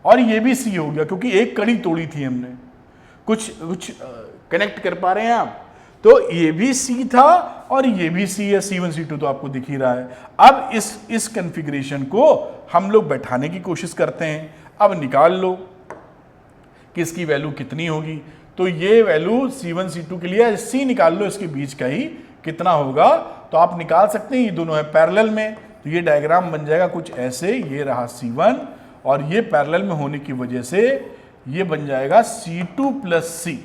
और ये भी C हो गया क्योंकि एक कड़ी तोड़ी थी हमने। कुछ कनेक्ट कर पा रहे हैं आप? तो ये भी C था और ये भी C है, C1 C2 तो आपको दिख ही रहा है। अब इस कॉन्फ़िगरेशन को हम लोग बैठाने की कोशिश करते हैं। अब निकाल लो कि इसकी वैल्यू कितनी होगी। तो ये वैल्यू C1 C2 के लिए C निकाल लो, इसके बीच का ही कितना होगा। तो आप निकाल सकते हैं, ये दोनों है पैरेलल में, तो ये डायग्राम बन जाएगा कुछ ऐसे। ये रहा C1 और ये पैरेलल में होने की वजह से ये बन जाएगा C2 + C,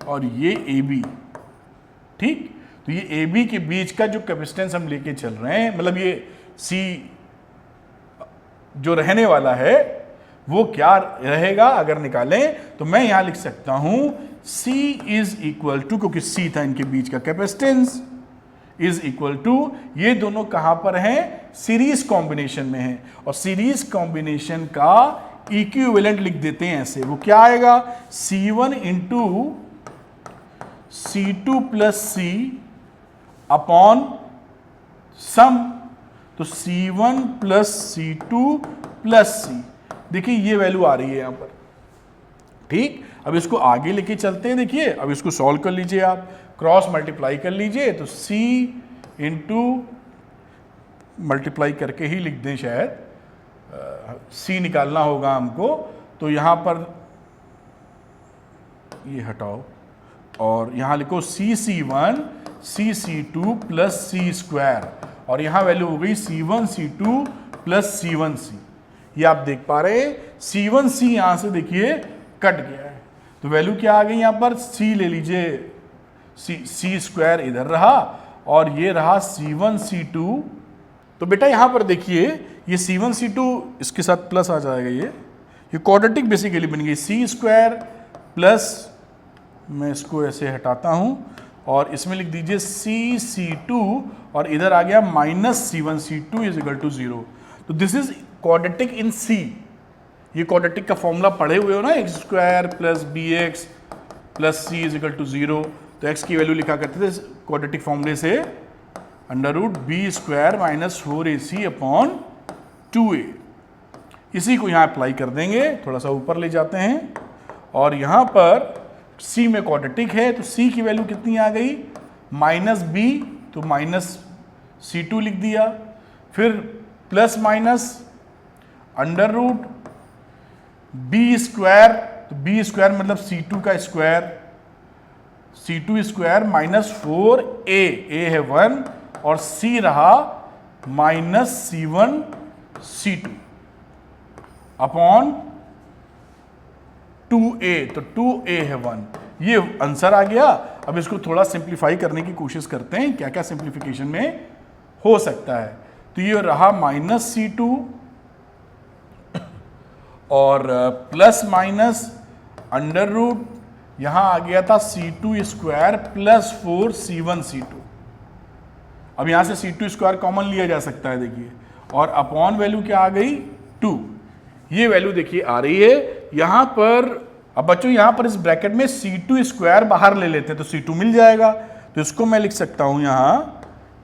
और ये AB, ठीक। तो ये AB के बीच का जो कैपेसिटेंस हम लेके चल रहे हैं, मतलब ये C जो रहने वाला है वो क्या रहेगा अगर निकालें, तो मैं यहां लिख सकता हूं C इज इक्वल टू, क्योंकि C था इनके बीच का कैपेसिटेंस, इज इक्वल टू, ये दोनों कहां पर हैं, सीरीज कॉम्बिनेशन में हैं, और सीरीज कॉम्बिनेशन का इक्विवेलेंट लिख देते हैं ऐसे। वो क्या आएगा, C1 into C2 + C upon सम। तो C1 + C2 + C, देखिए ये वैल्यू आ रही है यहां पर, ठीक। अब इसको आगे लेके चलते हैं। देखिए अब इसको सॉल्व कर लीजिए, आप क्रॉस मल्टीप्लाई कर लीजिए, तो C इंटू मल्टीप्लाई करके ही लिख दें शायद, C निकालना होगा हमको। तो यहां पर ये हटाओ और यहाँ लिखो CC1 CC2 plus C square, और यहाँ वैल्यू हो गई C1 C2 प्लस C1C। ये आप देख पा रहे हैं C1C यहाँ से देखिए कट गया है, तो वैल्यू क्या आ गई यहाँ पर, C ले लीजिए, C स्क्वायर इधर रहा और ये रहा C1 C2। तो बेटा यहाँ पर देखिए ये C1 C2 इसके साथ प्लस आ जाएगा, ये क्वाड्रेटिक बेसिकली बन गई, C स्क्वायर प्लस, मैं इसको ऐसे हटाता हूँ और इसमें लिख दीजिए C2 और इधर आ गया minus C1 C2 is equal to 0। तो this is quadratic in C। ये क्वाड्रेटिक का फॉर्मूला पढ़े हुए हो ना, x square plus b x plus c is equal to 0। तो x की वैल्यू लिखा करते थे क्वाड्रेटिक फॉर्मूले से under root b square minus 4ac upon 2a। इसी को यहाँ अप्लाई कर देंगे, थोड़ा सा ऊपर ले जाते हैं और यहाँ पर c में क्वाड्रेटिक है तो c की वैल्यू कितनी आ गई, माइनस b, तो माइनस C2 लिख दिया, फिर plus minus under root b square, तो बी स्क्वायर मतलब C2 का square, C2 square minus 4a, a है 1 और c रहा minus C1 C2 upon 2a, तो 2a है 1। ये आंसर आ गया। अब इसको थोड़ा सिंप्लीफाई करने की कोशिश करते हैं, क्या क्या सिंप्लीफिकेशन में हो सकता है। तो ये रहा माइनस C2 और प्लस माइनस अंडर रूट, यहां आ गया था C2 square plus 4 C1 C2। अब यहां से C2 स्क्वायर कॉमन लिया जा सकता है देखिए, और अपॉन वैल्यू क्या आ गई 2। ये वैल्यू देखिए आ रही है यहां पर। अब बच्चों यहां पर इस ब्रैकेट में C2 स्क्वायर बाहर ले लेते हैं तो C2 मिल जाएगा, तो इसको मैं लिख सकता हूं यहां,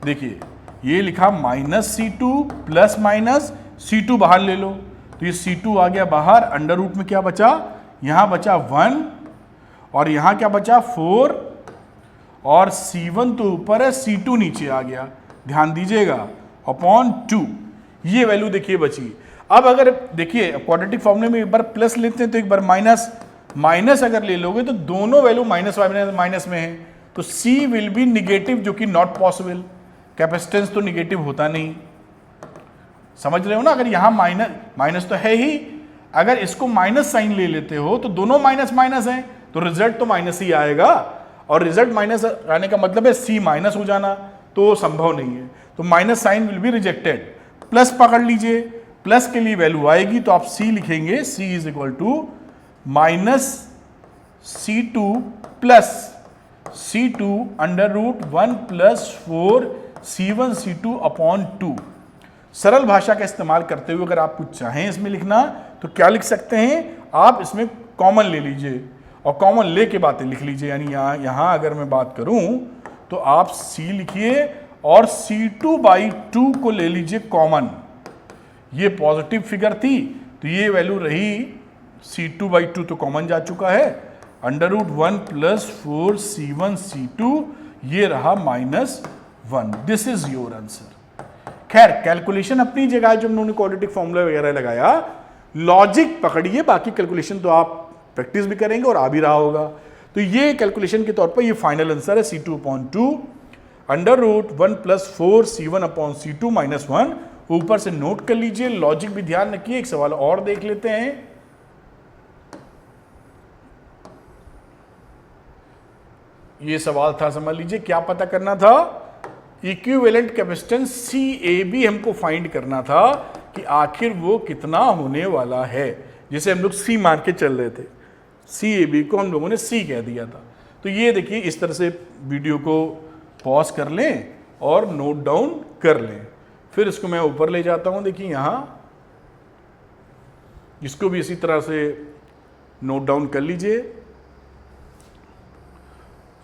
देखिए ये लिखा minus C2 plus minus C2 बाहर ले लो, तो ये C2 आ गया बाहर, अंडर रूट में क्या बचा, यहां बचा 1 और यहां क्या बचा 4 और C1 तो ऊपर है, C2 नीचे आ गया, ध्यान दीजिएगा, अपॉन 2। ये वैल्यू देखिए बची। अब अगर देखिए क्वाड्रेटिक फॉर्मूले में एक बार प्लस लेते हैं तो एक बार माइनस, माइनस अगर ले लोगे तो दोनों वैल्यू माइनस माइनस में है, तो C विल बी निगेटिव, जो कि नॉट पॉसिबल, कैपेसिटेंस तो निगेटिव होता नहीं, समझ रहे हो ना। अगर यहां माइनस माइनस तो है ही, अगर इसको माइनस साइन ले लेते हो तो दोनों माइनस माइनस है, तो रिजल्ट तो माइनस ही आएगा, और रिजल्ट माइनस आने का मतलब है C माइनस हो जाना, तो संभव नहीं है, तो minus sign will be rejected. Plus पकड़ लीजिए, प्लस के लिए वैल्यू आएगी तो आप C लिखेंगे, C is equal to minus C2 plus C2 under root 1 plus 4 C1 C2 upon 2। सरल भाषा का इस्तेमाल करते हुए अगर आप कुछ चाहें इसमें लिखना तो क्या लिख सकते हैं, आप इसमें कॉमन ले लीजिए और कॉमन ले के बातें लिख लीजिए। यानी यहाँ अगर मैं बात करूं तो आप C लिखिए और C2/2 को ले लीजिए कॉमन। ये पॉजिटिव फिगर थी तो ये वैल्यू रही C2/2 तो कॉमन जा चुका है, under root 1 plus 4 C1 C2, ये रहा -1। This is your answer. खैर कैलकुलेशन अपनी जगह है, जो उन्होंने क्वाड्रेटिक फॉर्मूला वगैरह लगाया, लॉजिक पकड़िए, बाकी कैलकुलेशन तो आप प्रैक्टिस भी करेंगे और आ भी रहा होगा। तो ये कैलकुलेशन के तौर पर ये फाइनल आंसर है C2/2 under root 1 plus 4 C1 upon C2 -1। ऊपर से नोट कर लीजिए, लॉजिक भी ध्यान रखिए। एक सवाल और देख लेते हैं। ये सवाल था, समझ लीजिए क्या पता करना था, इक्विवेलेंट कैपेसिटेंस CAB हमको फाइंड करना था कि आखिर वो कितना होने वाला है, जिसे हम लोग C मान के चल रहे थे। CAB को हम लोगों ने C कह दिया था। तो ये देखिए इस तरह से वीडियो को पॉज कर लें और नोट डाउन कर लें। फिर इसको मैं ऊपर ले जाता हूं, देखिए यहां इसको भी इसी तरह से नोट डाउन कर लीजिए।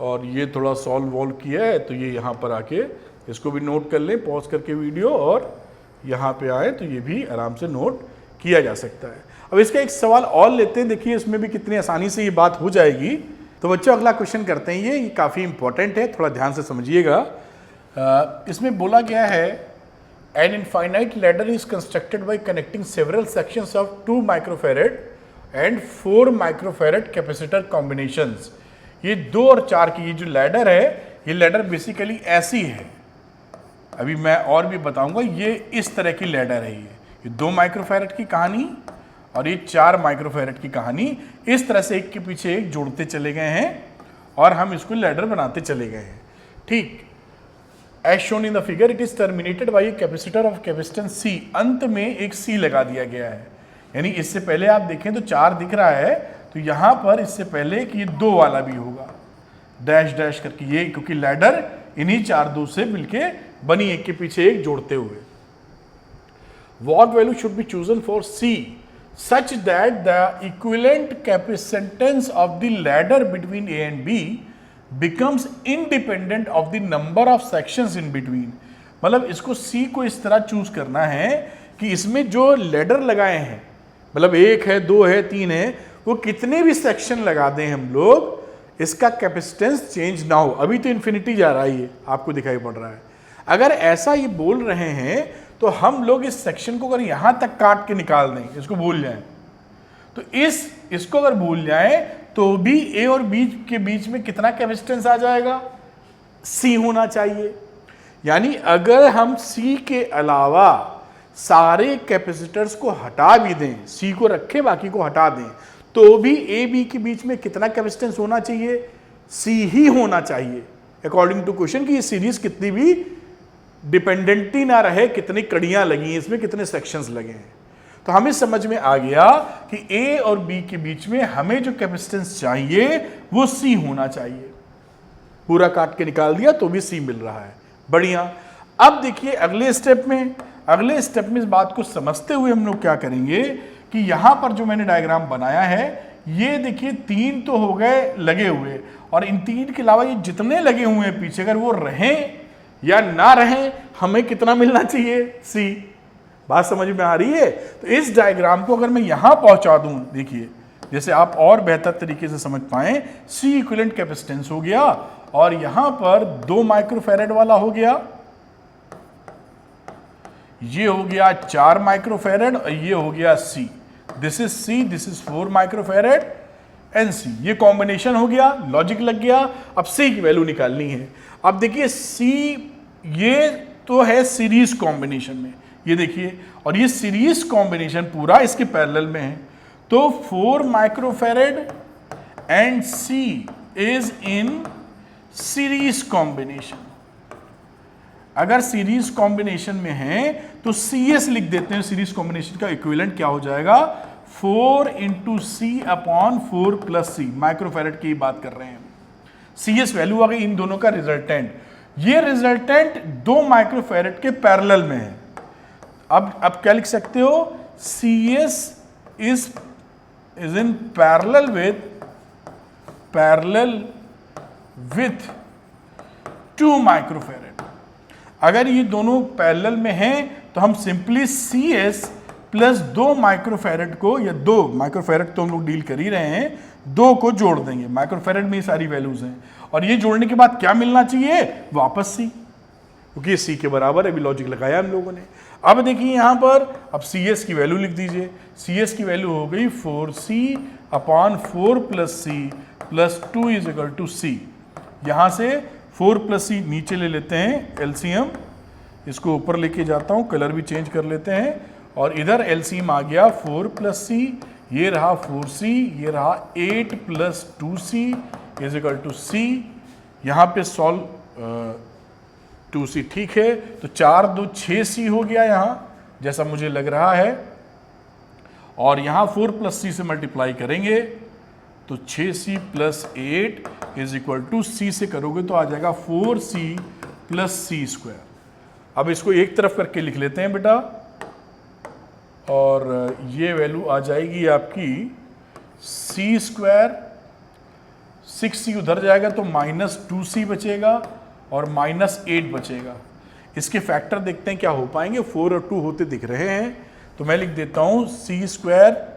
और ये थोड़ा सॉल्व वॉल्व किया है तो ये यहाँ पर आके इसको भी नोट कर लें, पॉज करके वीडियो, और यहाँ पे आए तो ये भी आराम से नोट किया जा सकता है। अब इसका एक सवाल और लेते हैं, देखिए इसमें भी कितनी आसानी से ये बात हो जाएगी। तो बच्चों अगला क्वेश्चन करते हैं, ये काफ़ी इंपॉर्टेंट है, थोड़ा ध्यान से समझिएगा। इसमें बोला गया है an infinite ladder is constructed by connecting several sections of 2 microfarad and 4 microfarad capacitor combinations. ये 2 और 4 की ये जो लैडर है, ये लैडर बेसिकली ऐसी है, अभी मैं और भी बताऊंगा। ये इस तरह की लैडर है, ये 2 माइक्रोफैरेड की कहानी और ये 4 माइक्रोफैरेड की कहानी, इस तरह से एक के पीछे एक जोड़ते चले गए हैं और हम इसको लैडर बनाते चले गए हैं। ठीक, as shown in the figure it is terminated by a capacitor of capacitance C। अंत में एक C लगा दिया गया है, यानी इससे पहले आप देखें तो 4 दिख रहा है, तो यहां पर इससे पहले कि ये 2 वाला भी होगा, डैश डैश करके, ये क्योंकि लैडर इन्हीं 4 2 से मिलके बनी, एक के पीछे एक जोड़ते हुए। What value should be chosen for C such that the equivalent capacitance of the ladder between A and B becomes independent of the number of sections in between। मतलब इसको C को इस तरह चूज करना है कि इसमें जो लैडर लगाए हैं, मतलब 1 है 2 है 3 है, वो कितने भी सेक्शन लगा दें हम लोग, इसका कैपेसिटेंस चेंज ना हो। अभी तो इन्फिनिटी जा रहा है, आपको दिखाई पड़ रहा है। अगर ऐसा ये बोल रहे हैं तो हम लोग इस सेक्शन को अगर यहां तक काट के निकाल दें, इसको भूल जाएं, तो इसको अगर भूल जाएं तो भी ए और बी के बीच में कितना कैपेसिटेंस आ जाएगा, सी होना चाहिए। यानी अगर हम सी के अलावा सारे कैपेसिटर्स को हटा भी दें, सी को रखें बाकी को हटा दें, तो भी ए बी के बीच में कितना कैपेसिटेंस होना चाहिए, सी ही होना चाहिए अकॉर्डिंग टू क्वेश्चन, कि ये सीरीज कितनी भी डिपेंडेंट ही ना रहे, कितनी कड़ियां लगी इसमें, कितने सेक्शंस लगे हैं। तो हमें समझ में आ गया कि ए और बी के बीच में हमें जो कैपेसिटेंस चाहिए वो सी होना चाहिए। पूरा काट के निकाल दिया तो भी सी मिल रहा है, बढ़िया। अब देखिए अगले स्टेप में इस बात को समझते हुए हम लोग क्या करेंगे कि यहां पर जो मैंने डायग्राम बनाया है, ये देखिए 3 तो हो गए लगे हुए, और इन 3 के अलावा ये जितने लगे हुए हैं पीछे, अगर वो रहें या ना रहें, हमें कितना मिलना चाहिए, सी। बात समझ में आ रही है? तो इस डायग्राम को अगर मैं यहां पहुंचा दूं, देखिए जैसे आप और बेहतर तरीके से समझ पाए, सी इक्विवेलेंट कैपेसिटेंस हो गया, और यहां पर 2 माइक्रोफैरेड वाला हो गया, ये हो गया 4 माइक्रोफैरेड, और ये हो गया C. This is C, this is 4 microfarad and C. ये कॉम्बिनेशन हो गया, लॉजिक लग गया। अब सी की वैल्यू निकालनी है। अब देखिए सी, ये तो है सीरीज कॉम्बिनेशन में, ये देखिए, और ये सीरीज कॉम्बिनेशन पूरा इसके पैरेलल में है, तो 4 microfarad and C is in series combination. अगर सीरीज कॉम्बिनेशन में है तो CS लिख देते हैं, सीरीज कॉम्बिनेशन का इक्विवेलेंट क्या हो जाएगा, 4 इंटू सी अपॉन 4 प्लस सी। माइक्रोफैरेड की बात कर रहे हैं, CS वैल्यू आ गई इन दोनों का रिजल्टेंट। ये रिजल्टेंट 2 माइक्रोफैरेड के पैरेलल में है। अब क्या लिख सकते हो, CS is in parallel with 2 microfarad. अगर ये दोनों पैरेलल में हैं तो हम सिंपली CS प्लस 2 माइक्रोफैरेड को, या 2 माइक्रोफैरेड तो हम लोग डील कर ही रहे हैं, 2 को जोड़ देंगे। माइक्रोफैरेड में ये सारी वैल्यूज हैं, और ये जोड़ने के बाद क्या मिलना चाहिए, वापस C, क्योंकि ये C के बराबर है। अभी लॉजिक लगाया हम लोगों ने। अब देखिए यहां पर, अब CS की वैल्यू लिख दीजिए। CS की वैल्यू हो गई 4C upon 4 plus C plus 2 is equal to C। यहां से 4 प्लस C नीचे ले लेते हैं, LCM इसको ऊपर लेके जाता हूं, कलर भी चेंज कर लेते हैं, और इधर LCM आ गया 4 प्लस C, ये रहा 4C, ये रहा 8 plus 2C is equal to C। यहाँ पे सॉल्व 2C, ठीक है, तो 4 2 6C हो गया यहाँ, जैसा मुझे लग रहा है, और यहाँ 4 प्लस C से मल्टीप्लाई करेंगे तो 6C plus 8 is equal to C से करोगे तो आ जाएगा 4C प्लस C स्क्वायर। अब इसको एक तरफ करके लिख लेते हैं बेटा, और ये वैल्यू आ जाएगी आपकी C स्क्वायर, 6C उधर जाएगा तो माइनस 2C बचेगा और माइनस 8 बचेगा। इसके फैक्टर देखते हैं क्या हो पाएंगे, 4 और 2 होते दिख रहे हैं, तो मैं लिख देता हूं C square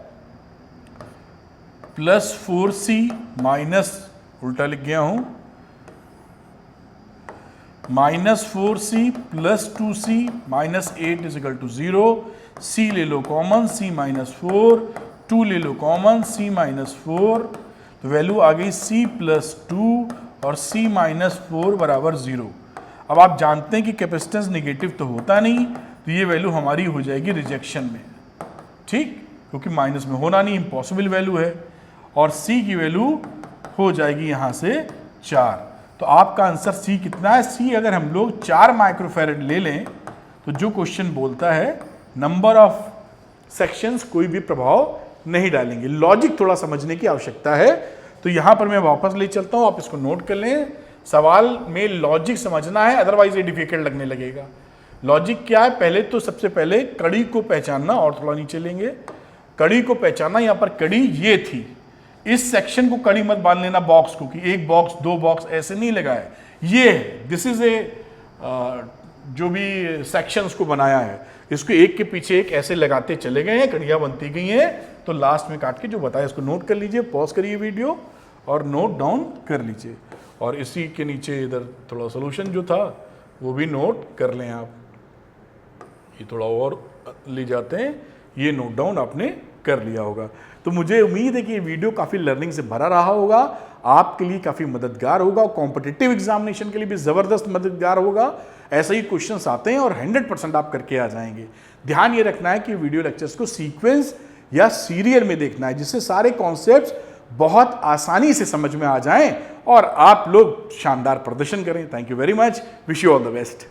plus 4C minus, उल्टा लिख गया हूं, minus 4C plus 2C minus 8 is equal to 0। C ले लो कॉमन, C माइनस 4, 2 ले लो कॉमन, C माइनस 4, तो वैल्यू आ गई C+2 और C-4 बराबर 0। अब आप जानते हैं कि कैपेसिटेंस नेगेटिव तो होता नहीं, तो ये वैल्यू हमारी हो जाएगी रिजेक्शन में, ठीक, क्योंकि माइनस में होना नहीं, इम्पॉसिबल वैल्यू है। और C की वैल्यू हो जाएगी यहाँ से 4। तो आपका आंसर C कितना है? C अगर हम लोग 4 माइक्रोफैरड ले लें तो जो क्वेश्चन बोलता है नंबर ऑफ सेक्शंस कोई भी प्रभाव नहीं डालेंगे। लॉजिक थोड़ा समझने की आवश्यकता है, तो यहां पर मैं वापस ले चलता हूं, आप इसको नोट कर लें। सवाल में लॉजिक समझना है, अदरवाइज ये डिफिकल्ट लगने लगेगा। लॉजिक क्या है? पहले तो सबसे पहले कड़ी को पहचानना, और थोड़ा नीचे लेंगे, कड़ी को पहचानना। यहां पर कड़ी ये थी, इस सेक्शन को कड़ी मत बांध लेना बॉक्स को, कि एक बॉक्स दो बॉक्स ऐसे नहीं लगा है, ये दिस इज ए जो भी सेक्शंस को बनाया है, इसको एक के पीछे एक ऐसे लगाते चले गए हैं, कड़ियाँ बनती गई हैं, तो लास्ट में काट के जो बताया इसको नोट कर लीजिए, पॉज करिए वीडियो और नोट डाउन कर लीजिए। और इसी के नीचे इधर थोड़ा सोल्यूशन जो था वो भी नोट कर लें आप, ये थोड़ा और ले जाते हैं, ये नोट डाउन आपने कर लिया होगा। तो मुझे उम्मीद है कि ये वीडियो काफ़ी लर्निंग से भरा रहा होगा, आपके लिए काफ़ी मददगार होगा, कॉम्पिटिटिव एग्जामिनेशन के लिए भी ज़बरदस्त मददगार होगा। ऐसे ही क्वेश्चंस आते हैं और 100% आप करके आ जाएंगे। ध्यान ये रखना है कि वीडियो लेक्चर्स को सीक्वेंस या सीरियल में देखना है, जिससे सारे कॉन्सेप्ट्स बहुत आसानी से समझ में आ जाएं और आप लोग शानदार प्रदर्शन करें। Thank you very much, wish you all the best.